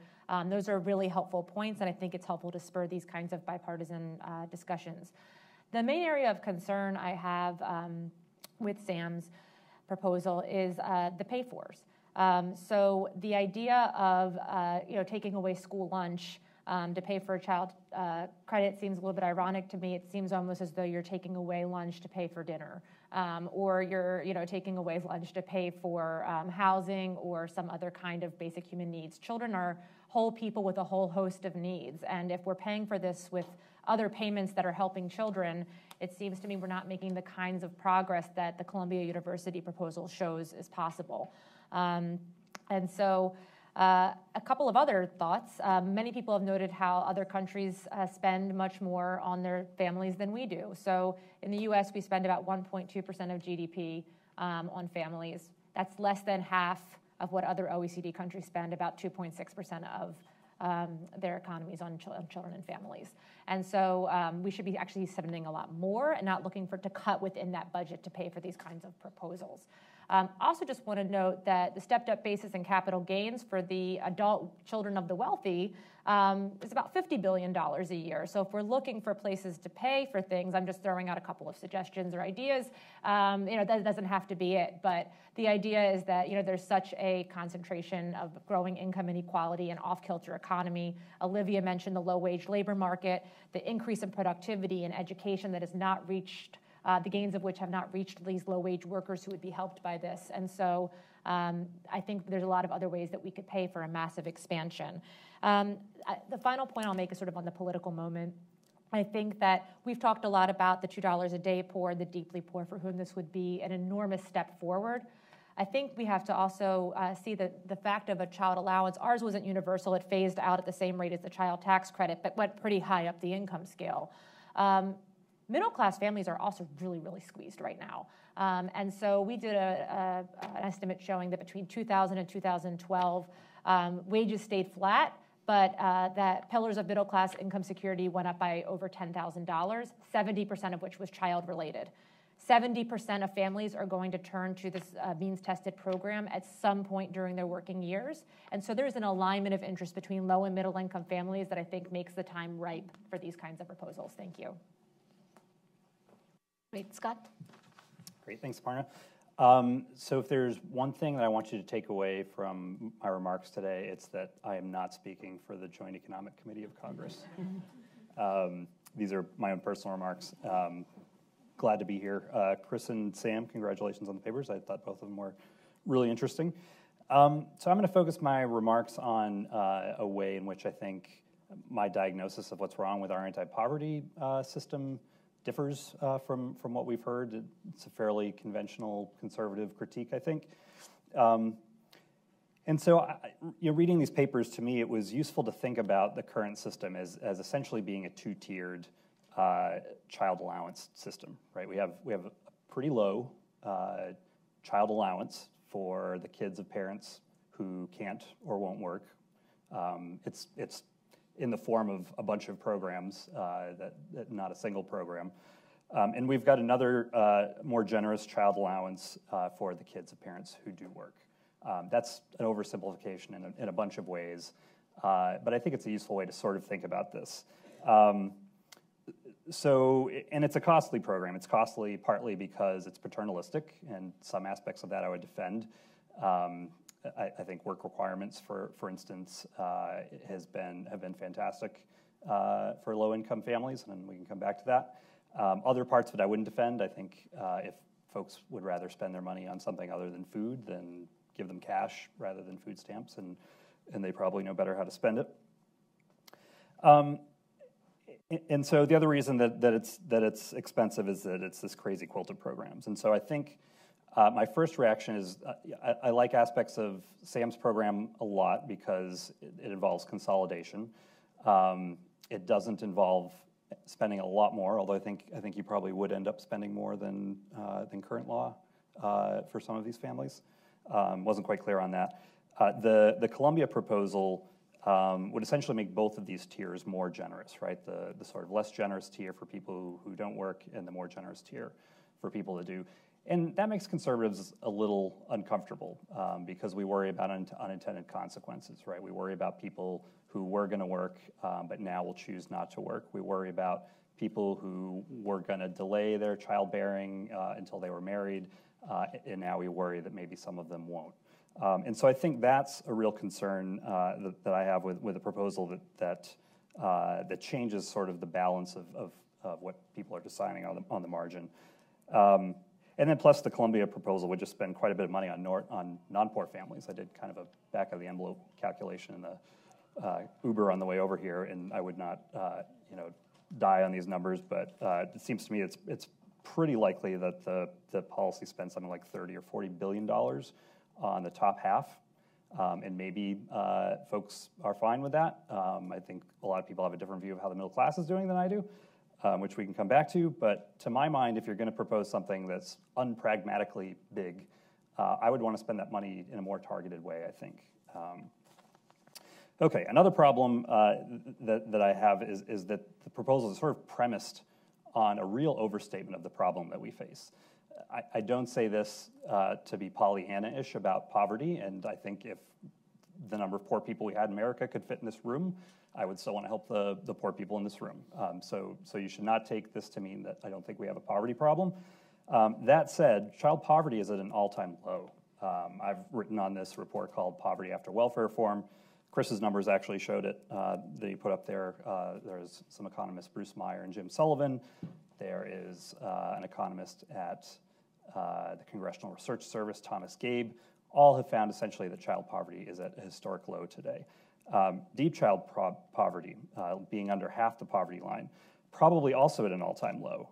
those are really helpful points, and I think it's helpful to spur these kinds of bipartisan discussions. The main area of concern I have with SAM's proposal is the pay-fors. So the idea of taking away school lunch to pay for a child credit seems a little bit ironic to me. It seems almost as though you're taking away lunch to pay for dinner, or you're taking away lunch to pay for housing or some other kind of basic human needs. Children are whole people with a whole host of needs, and if we're paying for this with other payments that are helping children, it seems to me we're not making the kinds of progress that the Columbia University proposal shows is possible. And so a couple of other thoughts. Many people have noted how other countries spend much more on their families than we do. So in the U.S., we spend about 1.2% of GDP on families. That's less than half of what other OECD countries spend, about 2.6% of their economies on children and families. And so we should be actually spending a lot more and not looking to cut within that budget to pay for these kinds of proposals. Also just want to note that the stepped-up basis in capital gains for the adult children of the wealthy is about $50 billion a year. So if we're looking for places to pay for things, I'm just throwing out a couple of suggestions or ideas. That doesn't have to be it, but the idea is that there's such a concentration of growing income inequality and off-kilter economy. Olivia mentioned the low-wage labor market, the increase in productivity and education that has not reached the gains of which have not reached these low-wage workers who would be helped by this. And so I think there's a lot of other ways that we could pay for a massive expansion. The final point I'll make is sort of on the political moment. I think that we've talked a lot about the $2 a day poor, the deeply poor, for whom this would be an enormous step forward. I think we have to also see the fact of a child allowance. Ours wasn't universal. It phased out at the same rate as the child tax credit, but went pretty high up the income scale. Middle-class families are also really, really squeezed right now. And so we did an estimate showing that between 2000 and 2012, wages stayed flat, but that pillars of middle-class income security went up by over $10,000, 70% of which was child-related. 70% of families are going to turn to this means-tested program at some point during their working years. And so there's an alignment of interest between low and middle-income families that I think makes the time ripe for these kinds of proposals. Thank you. Great. Scott? Great. Thanks, Aparna. So if there's one thing that I want you to take away from my remarks today, it's that I am not speaking for the Joint Economic Committee of Congress. These are my own personal remarks. Glad to be here. Chris and Sam, congratulations on the papers. I thought both of them were really interesting. So I'm going to focus my remarks on a way in which I think my diagnosis of what's wrong with our anti-poverty system differs from what we've heard. It's a fairly conventional conservative critique, I think. And so, reading these papers, to me, it was useful to think about the current system as essentially being a two-tiered child allowance system, right? We have a pretty low child allowance for the kids of parents who can't or won't work. It's in the form of a bunch of programs, that not a single program. And we've got another more generous child allowance for the kids of parents who do work. That's an oversimplification in a bunch of ways, but I think it's a useful way to sort of think about this. And it's a costly program. It's costly partly because it's paternalistic, and some aspects of that I would defend. I think work requirements, for instance, have been fantastic for low-income families, and we can come back to that. Other parts of it I wouldn't defend. I think if folks would rather spend their money on something other than food, then give them cash rather than food stamps, and they probably know better how to spend it. And so the other reason that it's expensive is that it's this crazy quilt of programs. And so I think my first reaction is I like aspects of Sam's program a lot because it involves consolidation. It doesn't involve spending a lot more, although I think you probably would end up spending more than current law for some of these families. Wasn't quite clear on that. The Columbia proposal would essentially make both of these tiers more generous, right? The sort of less generous tier for people who don't work and the more generous tier for people that do. And that makes conservatives a little uncomfortable because we worry about unintended consequences, right? We worry about people who were going to work but now will choose not to work. We worry about people who were going to delay their childbearing until they were married, and now we worry that maybe some of them won't. And so I think that's a real concern that I have with a proposal that changes sort of the balance of what people are deciding on the margin. And then plus the Columbia proposal would just spend quite a bit of money on non-poor families. I did kind of a back-of-the-envelope calculation in the Uber on the way over here, and I would not die on these numbers, but it seems to me it's pretty likely that the policy spends something like $30 or $40 billion on the top half, and maybe folks are fine with that. I think a lot of people have a different view of how the middle class is doing than I do, which we can come back to. But to my mind, if you're going to propose something that's unpragmatically big, I would want to spend that money in a more targeted way, I think. Okay, another problem that I have is that the proposal is sort of premised on a real overstatement of the problem that we face. I don't say this to be Pollyanna-ish about poverty, and I think if the number of poor people we had in America could fit in this room, I would still want to help the poor people in this room. So you should not take this to mean that I don't think we have a poverty problem. That said, child poverty is at an all-time low. I've written on this report called Poverty After Welfare Reform. Chris's numbers actually showed it that he put up there. There's some economists, Bruce Meyer and Jim Sullivan. There is an economist at the Congressional Research Service, Thomas Gabe. All have found essentially that child poverty is at a historic low today. Deep child poverty, being under half the poverty line, probably also at an all-time low.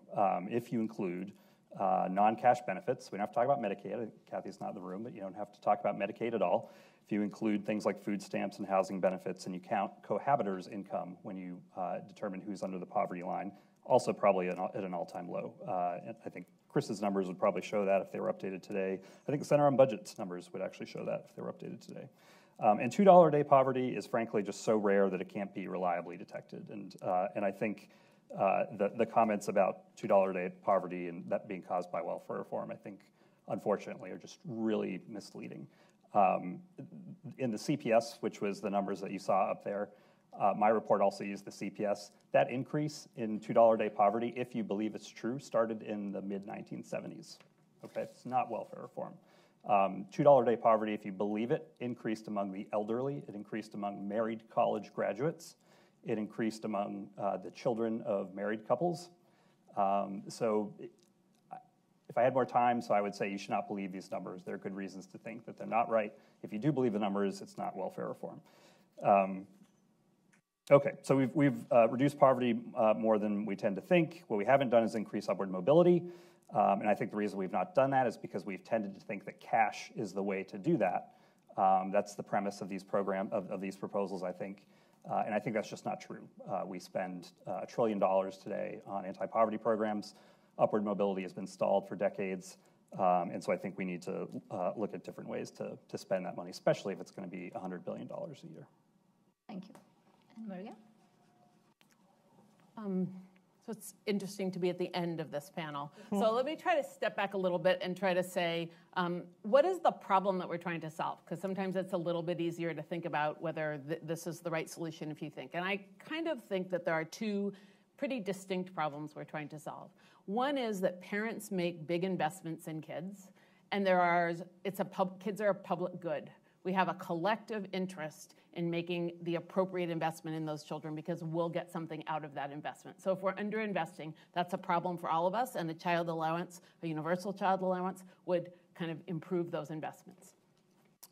If you include non-cash benefits, we don't have to talk about Medicaid. Kathy's not in the room, but you don't have to talk about Medicaid at all. If you include things like food stamps and housing benefits, and you count cohabitors' income when you determine who's under the poverty line, also probably at an all-time low. And I think Chris's numbers would probably show that if they were updated today. I think the Center on Budget's numbers would actually show that if they were updated today. And $2 a day poverty is frankly just so rare that it can't be reliably detected. And I think the comments about $2 a day poverty and that being caused by welfare reform, I think, unfortunately, are just really misleading. In the CPS, which was the numbers that you saw up there, my report also used the CPS. That increase in $2 a day poverty, if you believe it's true, started in the mid-1970s. Okay, it's not welfare reform. $2 a day poverty, if you believe it, increased among the elderly. It increased among married college graduates. It increased among the children of married couples. So if I had more time, I would say you should not believe these numbers. There are good reasons to think that they're not right. If you do believe the numbers, it's not welfare reform. Okay, so we've reduced poverty more than we tend to think. What we haven't done is increase upward mobility, and I think the reason we've not done that is because we've tended to think that cash is the way to do that. That's the premise of these these proposals, I think, and I think that's just not true. We spend $1 trillion today on anti-poverty programs. Upward mobility has been stalled for decades, and so I think we need to look at different ways to spend that money, especially if it's going to be $100 billion a year. Thank you. And Maria? So it's interesting to be at the end of this panel. So let me try to step back a little bit and try to say, what is the problem that we're trying to solve? Because sometimes it's a little bit easier to think about whether this is the right solution if you think. And I kind of think that there are two pretty distinct problems we're trying to solve. One is that parents make big investments in kids, and kids are a public good. We have a collective interest in making the appropriate investment in those children because we'll get something out of that investment. So if we're underinvesting, that's a problem for all of us, and a child allowance, a universal child allowance, would kind of improve those investments.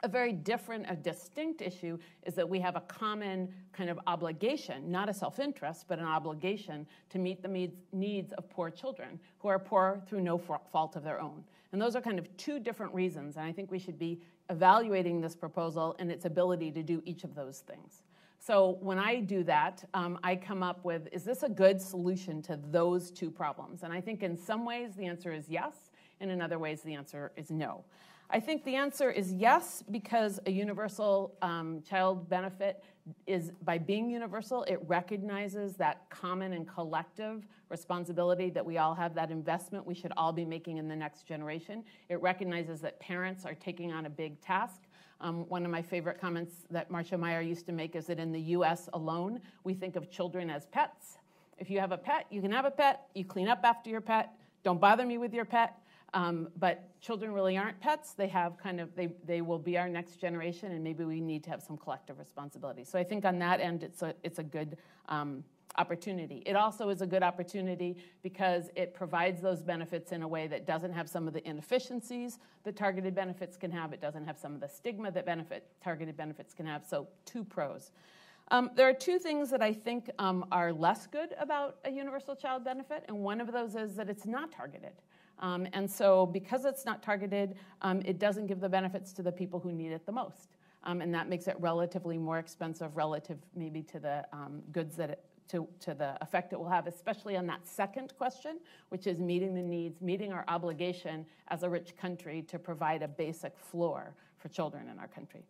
A very different, a distinct issue is that we have a common kind of obligation, not a self-interest, but an obligation to meet the needs of poor children who are poor through no fault of their own. And those are kind of two different reasons, and I think we should be evaluating this proposal and its ability to do each of those things. So when I do that, I come up with, is this a good solution to those two problems? And I think in some ways the answer is yes, and in other ways the answer is no. I think the answer is yes, because a universal child benefit is, by being universal, it recognizes that common and collective responsibility that we all have, that investment we should all be making in the next generation. It recognizes that parents are taking on a big task. One of my favorite comments that Marcia Meyer used to make is that in the US alone, we think of children as pets. If you have a pet, you can have a pet, you clean up after your pet, don't bother me with your pet. But children really aren't pets. They have they will be our next generation, and maybe we need to have some collective responsibility. So I think on that end, it's a good opportunity. It also is a good opportunity because it provides those benefits in a way that doesn't have some of the inefficiencies that targeted benefits can have. It doesn't have some of the stigma that targeted benefits can have. So two pros. There are two things that I think are less good about a universal child benefit, and one of those is that it's not targeted. And so because it's not targeted, it doesn't give the benefits to the people who need it the most. And that makes it relatively more expensive relative maybe to the goods to the effect it will have, especially on that second question, which is meeting the needs, meeting our obligation as a rich country to provide a basic floor for children in our country.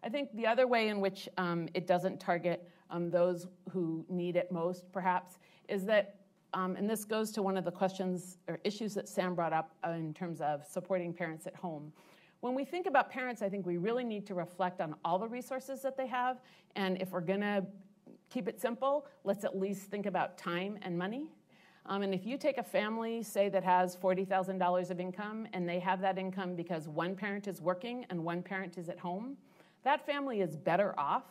I think the other way in which it doesn't target those who need it most, perhaps, is that and this goes to one of the questions or issues that Sam brought up in terms of supporting parents at home. When we think about parents, I think we really need to reflect on all the resources that they have. And if we're going to keep it simple, let's at least think about time and money. And if you take a family, say, that has $40,000 of income, and they have that income because one parent is working and one parent is at home, that family is better off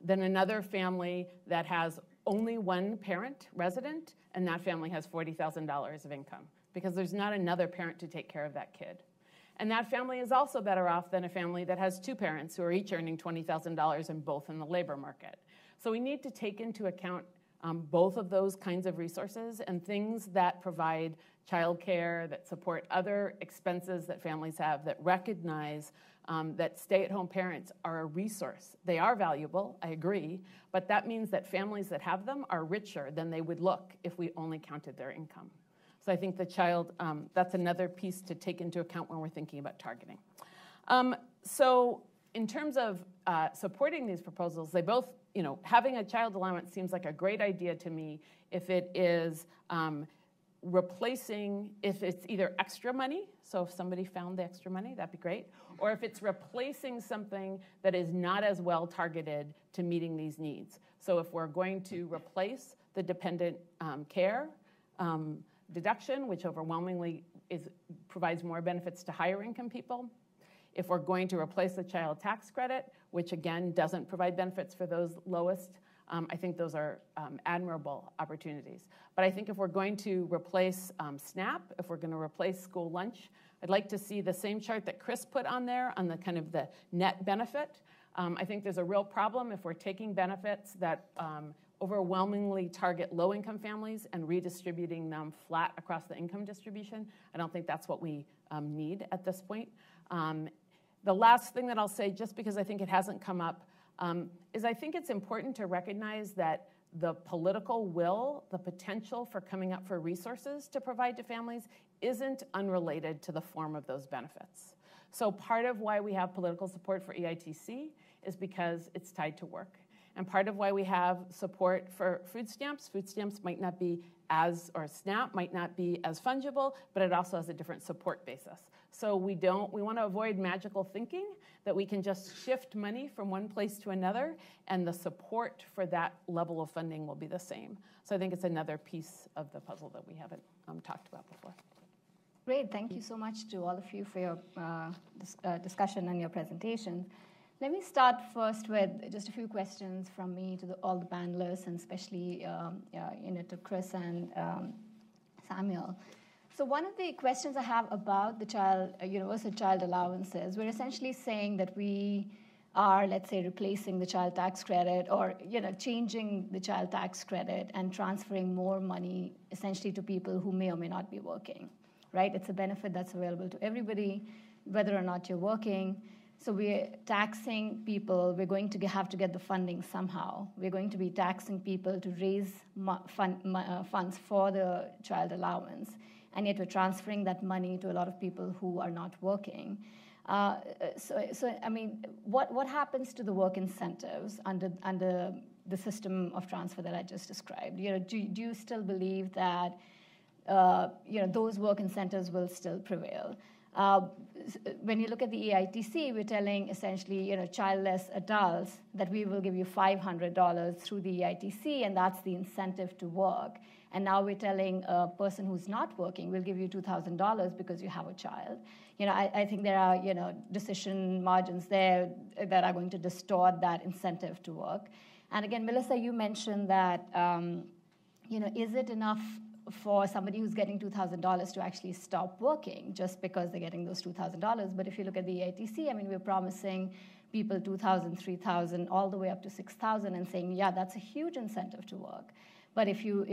than another family that has only one parent resident, and that family has $40,000 of income because there's not another parent to take care of that kid. And that family is also better off than a family that has two parents who are each earning $20,000 and both in the labor market. So we need to take into account both of those kinds of resources and things that provide childcare, that support other expenses that families have, that recognize that stay-at-home parents are a resource. They are valuable, I agree, but that means that families that have them are richer than they would look if we only counted their income. So I think that's another piece to take into account when we're thinking about targeting. So in terms of supporting these proposals, they both, having a child allowance seems like a great idea to me if it is if it's either extra money, so if somebody found the extra money, that'd be great, or if it's replacing something that is not as well targeted to meeting these needs. So if we're going to replace the dependent care deduction, which overwhelmingly provides more benefits to higher income people, if we're going to replace the child tax credit, which again doesn't provide benefits for those lowest, I think those are admirable opportunities. But I think if we're going to replace SNAP, if we're going to replace school lunch, I'd like to see the same chart that Chris put on there on the kind of the net benefit I think there's a real problem if we're taking benefits that overwhelmingly target low-income families and redistributing them flat across the income distribution. I don't think that's what we need at this point. The last thing that I'll say, just because I think it hasn't come up, is I think it's important to recognize that the political will, the potential for coming up for resources to provide to families isn't unrelated to the form of those benefits. So part of why we have political support for EITC is because it's tied to work. And part of why we have support for food stamps might not be or SNAP might not be as fungible, but it also has a different support basis. So we want to avoid magical thinking that we can just shift money from one place to another, and the support for that level of funding will be the same. So I think it's another piece of the puzzle that we haven't talked about before. Great, thank you so much to all of you for your discussion and your presentation. Let me start first with just a few questions from me to all the panelists, and especially to Chris and Samuel. So one of the questions I have about the Universal Child Allowance is we're essentially saying that we are, let's say, replacing the child tax credit, or changing the child tax credit and transferring more money essentially to people who may or may not be working, right? It's a benefit that's available to everybody, whether or not you're working. So we're taxing people. We're going to have to get the funding somehow. We're going to be taxing people to raise funds for the child allowance, and yet we're transferring that money to a lot of people who are not working. So I mean, what happens to the work incentives under the system of transfer that I just described? Do you still believe that those work incentives will still prevail? When you look at the EITC, we're telling essentially, childless adults that we will give you $500 through the EITC, and that's the incentive to work. And now we're telling a person who's not working, we'll give you $2,000 because you have a child. I think there are, decision margins there that are going to distort that incentive to work. And again, Melissa, you mentioned that, is it enough for somebody who's getting $2,000 to actually stop working just because they're getting those $2,000? But if you look at the EITC, I mean, we're promising people $2,000, $3,000, all the way up to $6,000, and saying, yeah, that's a huge incentive to work. But if you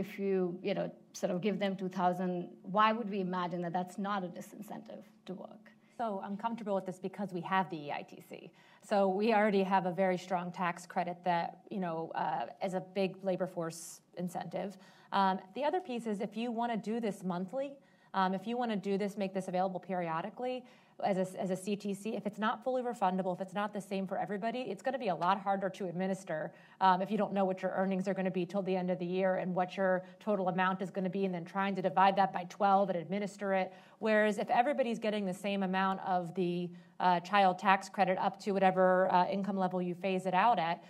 sort of give them $2,000, why would we imagine that that's not a disincentive to work? So I'm comfortable with this because we have the EITC. So we already have a very strong tax credit that, as a big labor force incentive. The other piece is if you want to do this monthly, if you want to do this, make this available periodically as a CTC, if it's not fully refundable, if it's not the same for everybody, it's going to be a lot harder to administer if you don't know what your earnings are going to be till the end of the year and what your total amount is going to be, and then trying to divide that by 12 and administer it. Whereas if everybody's getting the same amount of the child tax credit up to whatever income level you phase it out at,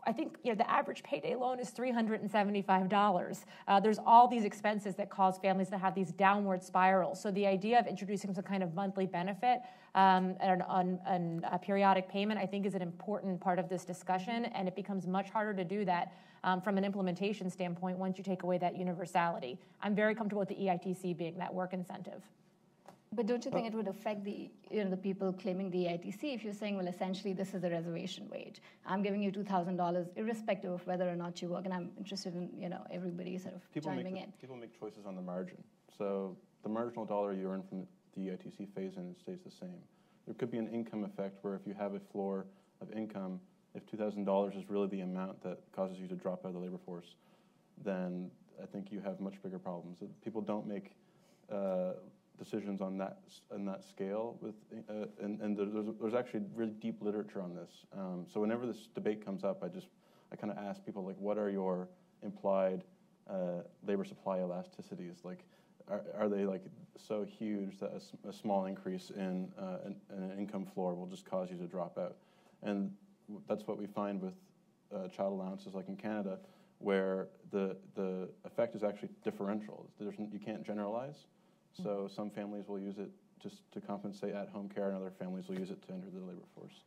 I think the average payday loan is $375. There's all these expenses that cause families to have these downward spirals. So the idea of introducing some kind of monthly benefit and a periodic payment, I think, is an important part of this discussion, and it becomes much harder to do that from an implementation standpoint once you take away that universality. I'm very comfortable with the EITC being that work incentive. But don't you think it would affect the people claiming the EITC if you're saying, well, essentially this is a reservation wage. I'm giving you $2,000 irrespective of whether or not you work, and I'm interested in everybody sort of chiming in. People make choices on the margin. So the marginal dollar you earn from the EITC phase-in stays the same. There could be an income effect where if you have a floor of income, if $2,000 is really the amount that causes you to drop out of the labor force, then I think you have much bigger problems. People don't make decisions on that scale and there's actually really deep literature on this. So whenever this debate comes up, I kind of ask people, like, what are your implied labor supply elasticities? Like, are they like so huge that a small increase in an income floor will just cause you to drop out? And that's what we find with child allowances, like in Canada, where the effect is actually differential. You can't generalize. So some families will use it just to compensate at-home care, and other families will use it to enter the labor force.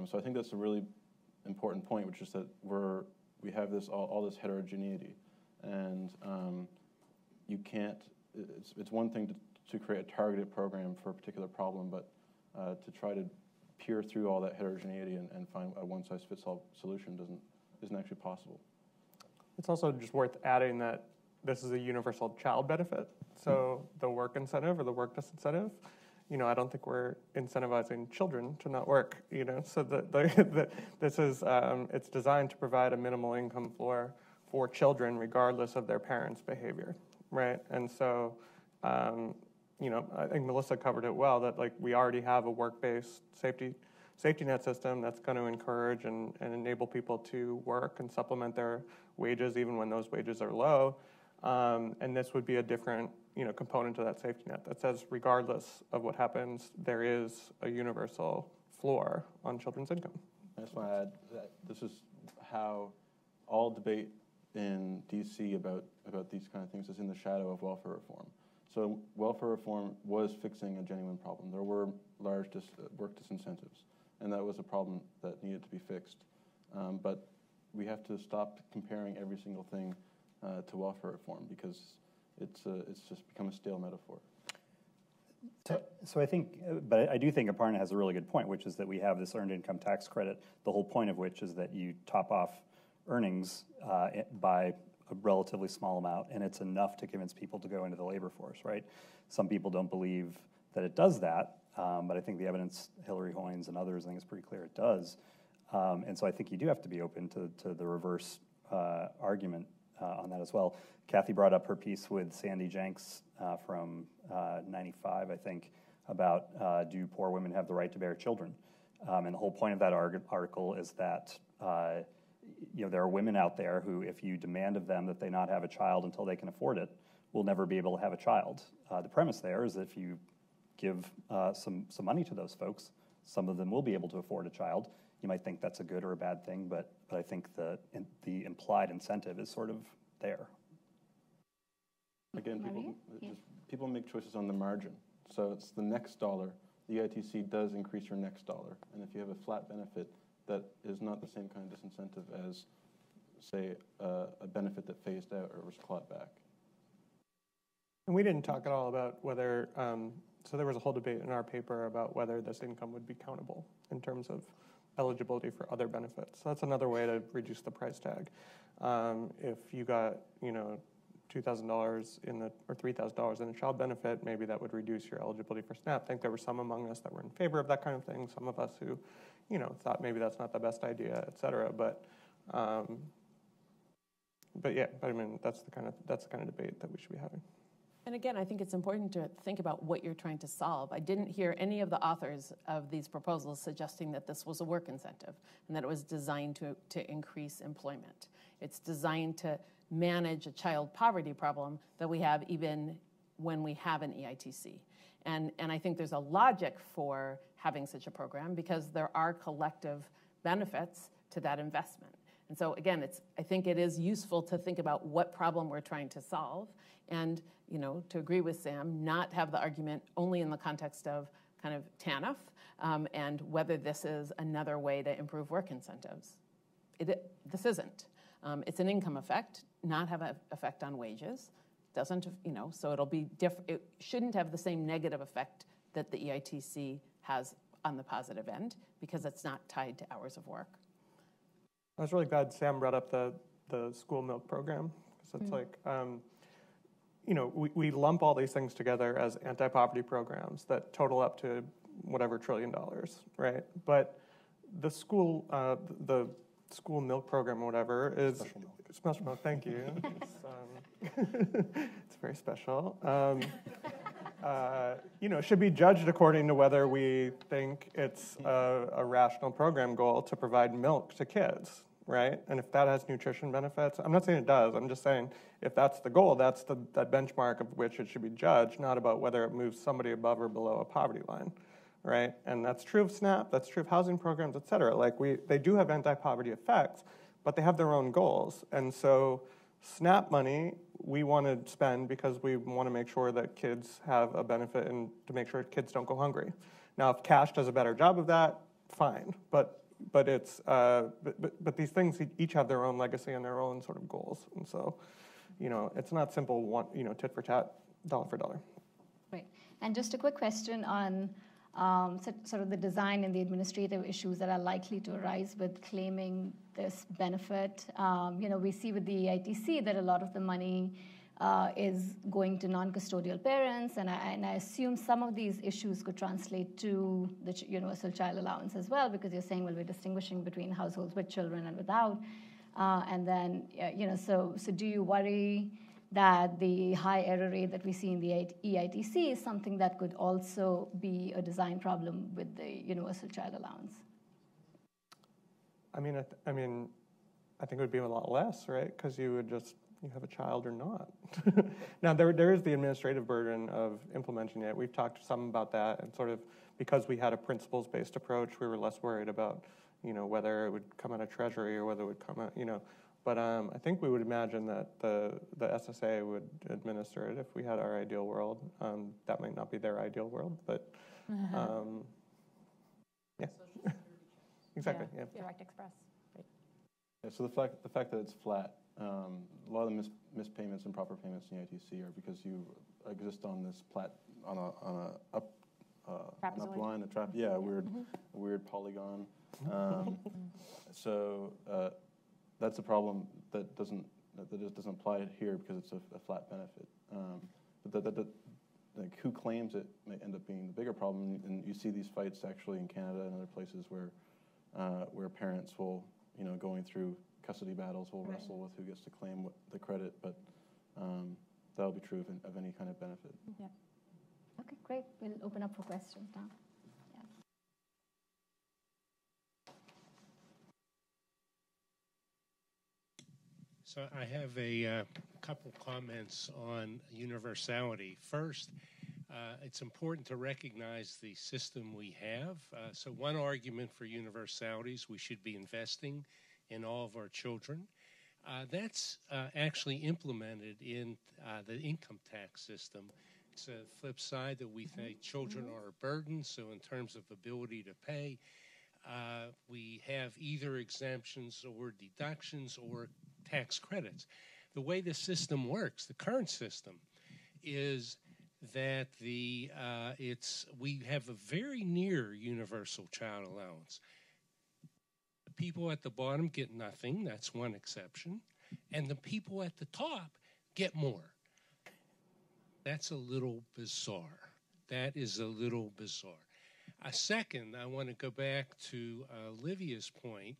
So I think that's a really important point, which is that we have this all this heterogeneity, and you can't. It's one thing to create a targeted program for a particular problem, but to try to peer through all that heterogeneity and find a one-size-fits-all solution isn't actually possible. It's also just worth adding that this is a universal child benefit. So the work incentive or the work disincentive, I don't think we're incentivizing children to not work, So this is, it's designed to provide a minimal income floor for children regardless of their parents' behavior, right? And so, I think Melissa covered it well, that we already have a work-based safety net system that's going to encourage and enable people to work and supplement their wages even when those wages are low. And this would be a different component to that safety net that says regardless of what happens, there is a universal floor on children's income. I just want to add that this is how all debate in DC about these kind of things is in the shadow of welfare reform. So welfare reform was fixing a genuine problem. There were large work disincentives, and that was a problem that needed to be fixed. But we have to stop comparing every single thing to welfare reform, because it's just become a stale metaphor. So I think, but I do think Aparna has a really good point, which is that we have this earned income tax credit, the whole point of which is that you top off earnings by a relatively small amount, and it's enough to convince people to go into the labor force, right? Some people don't believe that it does that, but I think the evidence, Hillary Hoynes and others, I think it's pretty clear it does. And so I think you do have to be open to the reverse argument on that as well. Kathy brought up her piece with Sandy Jenks from 95, I think, about do poor women have the right to bear children? And the whole point of that article is that there are women out there who, if you demand of them that they not have a child until they can afford it, will never be able to have a child. The premise there is that if you give some money to those folks, some of them will be able to afford a child. You might think that's a good or a bad thing, but I think the implied incentive is sort of there. Again, people make choices on the margin. So it's the next dollar. The EITC does increase your next dollar. And if you have a flat benefit, that is not the same kind of disincentive as, say, a benefit that phased out or was clawed back. And we didn't talk at all about whether, so there was a whole debate in our paper about whether this income would be countable in terms of eligibility for other benefits. So that's another way to reduce the price tag. If you got, $2,000 or $3,000 in a child benefit, maybe that would reduce your eligibility for SNAP. I think there were some among us that were in favor of that kind of thing. Some of us who, thought maybe that's not the best idea, et cetera. But I mean, that's the kind of debate that we should be having. And again, I think it's important to think about what you're trying to solve. I didn't hear any of the authors of these proposals suggesting that this was a work incentive and that it was designed to increase employment. It's designed to manage a child poverty problem that we have even when we have an EITC. And I think there's a logic for having such a program because there are collective benefits to that investment. And so again, I think it is useful to think about what problem we're trying to solve and, to agree with Sam, not have the argument only in the context of kind of TANF and whether this is another way to improve work incentives. This isn't. It's an income effect, not have an effect on wages. Doesn't, so it'll be different. It shouldn't have the same negative effect that the EITC has on the positive end because it's not tied to hours of work. I was really glad Sam brought up the school milk program, because it's like, we lump all these things together as anti-poverty programs that total up to whatever $1 trillion, right? But the school milk program or whatever is special milk. Thank you. It's very special. Should be judged according to whether we think it's a rational program goal to provide milk to kids, right? And if that has nutrition benefits, I'm not saying it does. I'm just saying if that's the goal, that's that benchmark of which it should be judged, not about whether it moves somebody above or below a poverty line, right? And that's true of SNAP, that's true of housing programs, et cetera. They do have anti-poverty effects, but they have their own goals. And so SNAP money we want to spend because we want to make sure that kids have a benefit and to make sure kids don't go hungry. Now, if cash does a better job of that, fine. But these things each have their own legacy and their own sort of goals. And so, it's not simple tit for tat, dollar for dollar. Right. And just a quick question on sort of the design and the administrative issues that are likely to arise with claiming this benefit. We see with the EITC that a lot of the money is going to non-custodial parents, and I assume some of these issues could translate to the Universal Child Allowance as well, because you're saying, well, we're distinguishing between households with children and without. And then, so do you worry that the high error rate that we see in the EITC is something that could also be a design problem with the Universal Child Allowance? I think it would be a lot less, right? Because you have a child or not. Now, there is the administrative burden of implementing it. We've talked some about that, and sort of because we had a principles-based approach, we were less worried about, whether it would come out of Treasury or whether it would come out, But I think we would imagine that the SSA would administer it if we had our ideal world. That might not be their ideal world, but yeah. Exactly. Yeah. Direct Express. Right. Yeah, so the fact that it's flat, a lot of the missed payments and proper payments in the ITC are because you exist on this on a up line, a trap. Yeah, a weird polygon. So that's a problem that just doesn't apply here because it's a flat benefit. But like who claims it may end up being the bigger problem, and you see these fights actually in Canada and other places where parents will, going through custody battles will wrestle with who gets to claim the credit, but that'll be true of any kind of benefit. Yeah. Okay, great. We'll open up for questions now. So I have a couple comments on universality. First, it's important to recognize the system we have. So one argument for universality is we should be investing in all of our children. That's actually implemented in the income tax system. It's a flip side that we think children are a burden, so in terms of ability to pay, we have either exemptions or deductions or tax credits. The way the system works, the current system, is that we have a very near universal child allowance. The people at the bottom get nothing, that's one exception, and the people at the top get more. That's a little bizarre. That is a little bizarre. Second, I want to go back to Livia's point.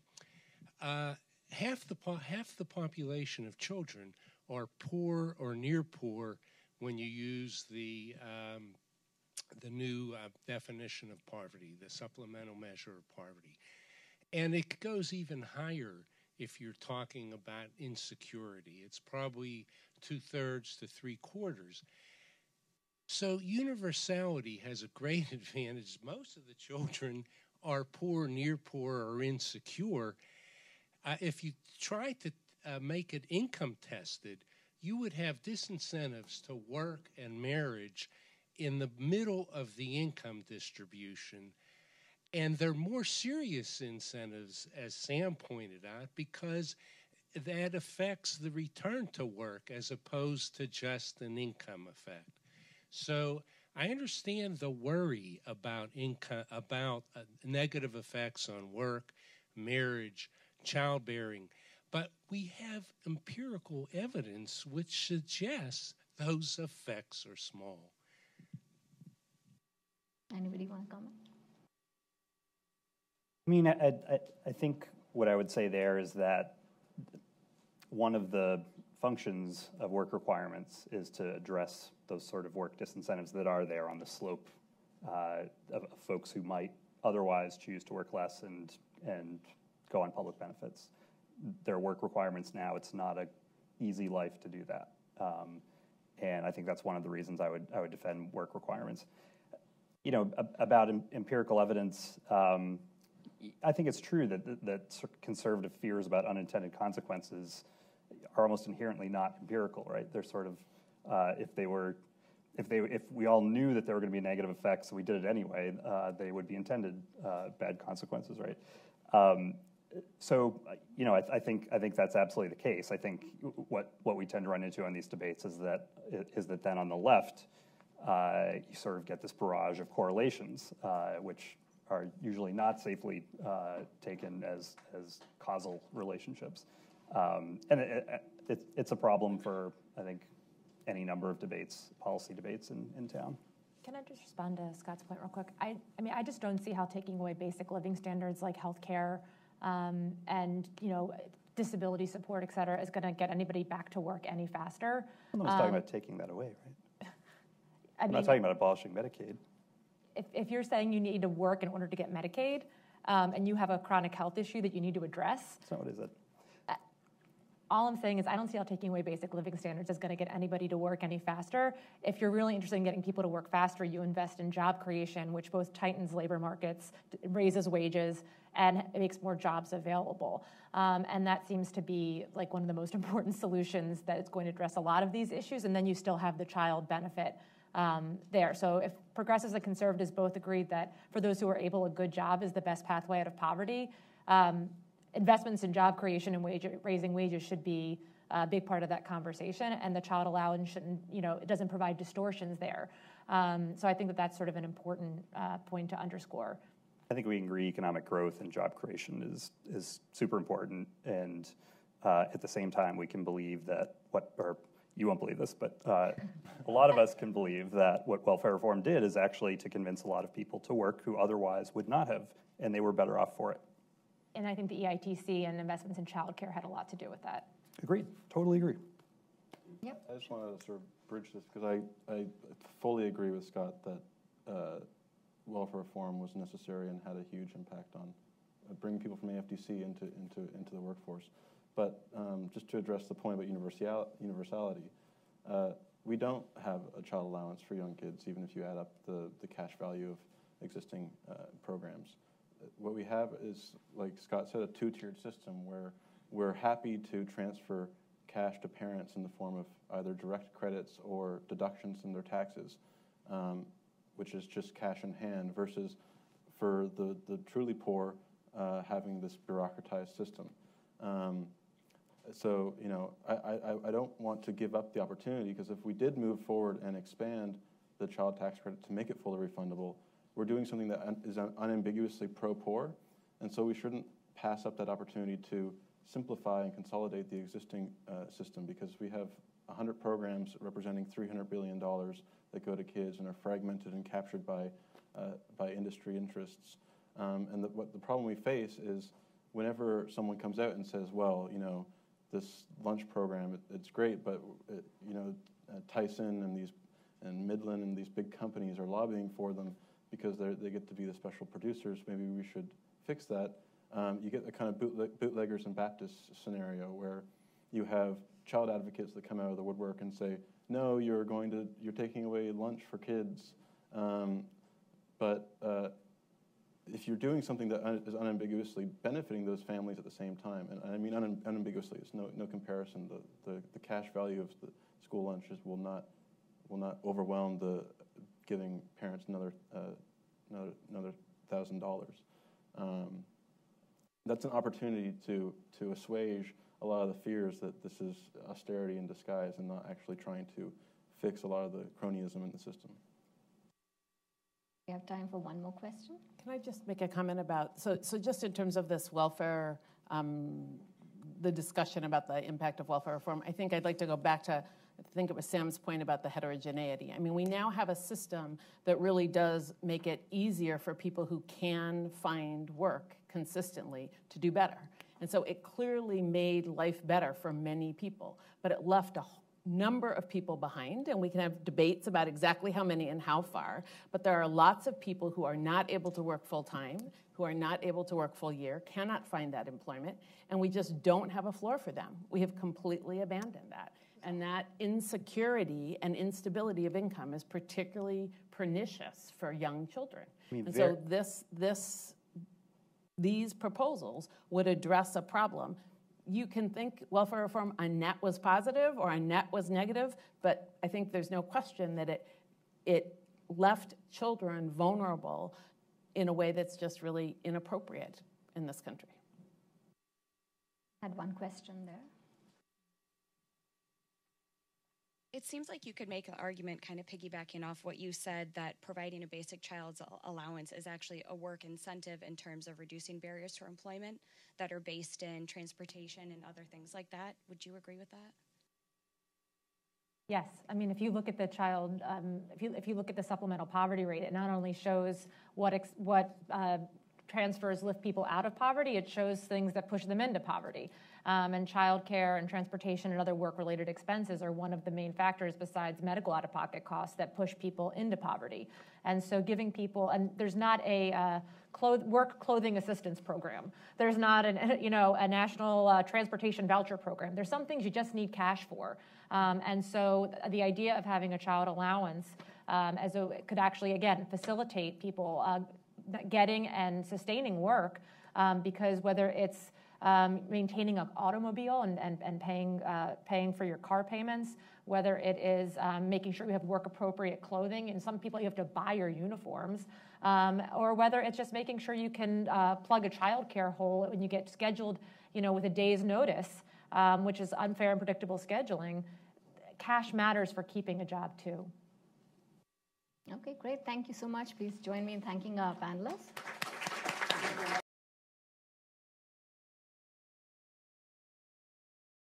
Half the population of children are poor or near poor when you use the new definition of poverty, the supplemental measure of poverty. And it goes even higher if you're talking about insecurity. It's probably 2/3 to 3/4. So universality has a great advantage. Most of the children are poor, near poor, or insecure. If you try to make it income tested, you would have disincentives to work and marriage in the middle of the income distribution. And they're more serious incentives, as Sam pointed out, because that affects the return to work as opposed to just an income effect. So I understand the worry about income, about negative effects on work, marriage, childbearing, but we have empirical evidence which suggests those effects are small. Anybody want to comment? I mean, I think what I would say there is that one of the functions of work requirements is to address those sort of work disincentives that are there on the slope of folks who might otherwise choose to work less and go on public benefits. There are work requirements now. It's not an easy life to do that. And I think that's one of the reasons I would defend work requirements. About empirical evidence, I think it's true that conservative fears about unintended consequences are almost inherently not empirical, right? They're sort of, if we all knew that there were going to be negative effects, so we did it anyway, they would be intended bad consequences, right? So, I think that's absolutely the case. I think what we tend to run into on these debates is that then on the left, you sort of get this barrage of correlations, which are usually not safely taken as causal relationships. And it's a problem for, I think, any number of debates, policy debates in town. Can I just respond to Scott's point real quick? I mean, I just don't see how taking away basic living standards like healthcare and, disability support, et cetera, is going to get anybody back to work any faster. I'm not talking about taking that away, right? I'm not talking about abolishing Medicaid. If you're saying you need to work in order to get Medicaid, and you have a chronic health issue that you need to address. So what is it? All I'm saying is I don't see how taking away basic living standards is going to get anybody to work any faster. If you're really interested in getting people to work faster, you invest in job creation, which both tightens labor markets, raises wages, and it makes more jobs available. And that seems to be like one of the most important solutions that is going to address a lot of these issues. And then you still have the child benefit there. So if progressives and conservatives both agreed that for those who are able, a good job is the best pathway out of poverty, investments in job creation and raising wages should be a big part of that conversation, and the child allowance shouldn't, it doesn't provide distortions there. So I think that that's sort of an important point to underscore. I think we agree economic growth and job creation is super important, and at the same time we can believe that or you won't believe this, but a lot of us can believe that what welfare reform did is actually to convince a lot of people to work who otherwise would not have, and they were better off for it. And I think the EITC and investments in childcare had a lot to do with that. Agreed. Totally agree. Yep. I just wanted to sort of bridge this because I fully agree with Scott that welfare reform was necessary and had a huge impact on bringing people from AFDC into the workforce. But just to address the point about universality, we don't have a child allowance for young kids, even if you add up the cash value of existing programs. What we have is, like Scott said, a two-tiered system where we're happy to transfer cash to parents in the form of either direct credits or deductions in their taxes, which is just cash in hand, versus for the truly poor having this bureaucratized system. So, I don't want to give up the opportunity, because if we did move forward and expand the child tax credit to make it fully refundable, we're doing something that is unambiguously pro-poor, and so we shouldn't pass up that opportunity to simplify and consolidate the existing system, because we have 100 programs representing $300 billion that go to kids and are fragmented and captured by industry interests. And the problem we face is whenever someone comes out and says, well, this lunch program, it's great, but Tyson and Midland and these big companies are lobbying for them because they get to be the special producers. Maybe we should fix that. You get the kind of bootleggers and Baptist scenario where you have child advocates that come out of the woodwork and say, no, you're taking away lunch for kids. But if you're doing something that is unambiguously benefiting those families at the same time, and I mean unambiguously, it's no comparison. The cash value of the school lunches will not overwhelm the giving parents another $1,000. That's an opportunity to assuage a lot of the fears that this is austerity in disguise and not actually trying to fix a lot of the cronyism in the system. We have time for one more question. Can I just make a comment about, so just in terms of this welfare, the discussion about the impact of welfare reform, I think I'd like to go back to, I think it was Sam's point about the heterogeneity. I mean, we now have a system that really does make it easier for people who can find work consistently to do better. And so it clearly made life better for many people, but it left a number of people behind, and we can have debates about exactly how many and how far, but there are lots of people who are not able to work full-time, who are not able to work full year, cannot find that employment, and we just don't have a floor for them. We have completely abandoned that. And that insecurity and instability of income is particularly pernicious for young children. And so these proposals would address a problem. You can think welfare reform on net was positive or on net was negative, but I think there's no question that it left children vulnerable in a way that's just really inappropriate in this country. I had one question there. It seems like you could make an argument kind of piggybacking off what you said, that providing a basic child's allowance is actually a work incentive in terms of reducing barriers to employment that are based in transportation and other things like that. Would you agree with that? Yes, I mean, if you look at the child, if you look at the supplemental poverty rate, it not only shows what transfers lift people out of poverty, it shows things that push them into poverty. And childcare and transportation and other work-related expenses are one of the main factors, besides medical out-of-pocket costs, that push people into poverty. And so giving people, and there's not a work clothing assistance program. There's not a national transportation voucher program. There's some things you just need cash for. And so the idea of having a child allowance could actually, again, facilitate people getting and sustaining work, because whether it's maintaining an automobile and paying for your car payments, whether it is making sure you have work-appropriate clothing, and some people you have to buy your uniforms, or whether it's just making sure you can plug a child care hole when you get scheduled, with a day's notice, which is unfair and predictable scheduling. Cash matters for keeping a job too. Okay, great. Thank you so much. Please join me in thanking our panelists.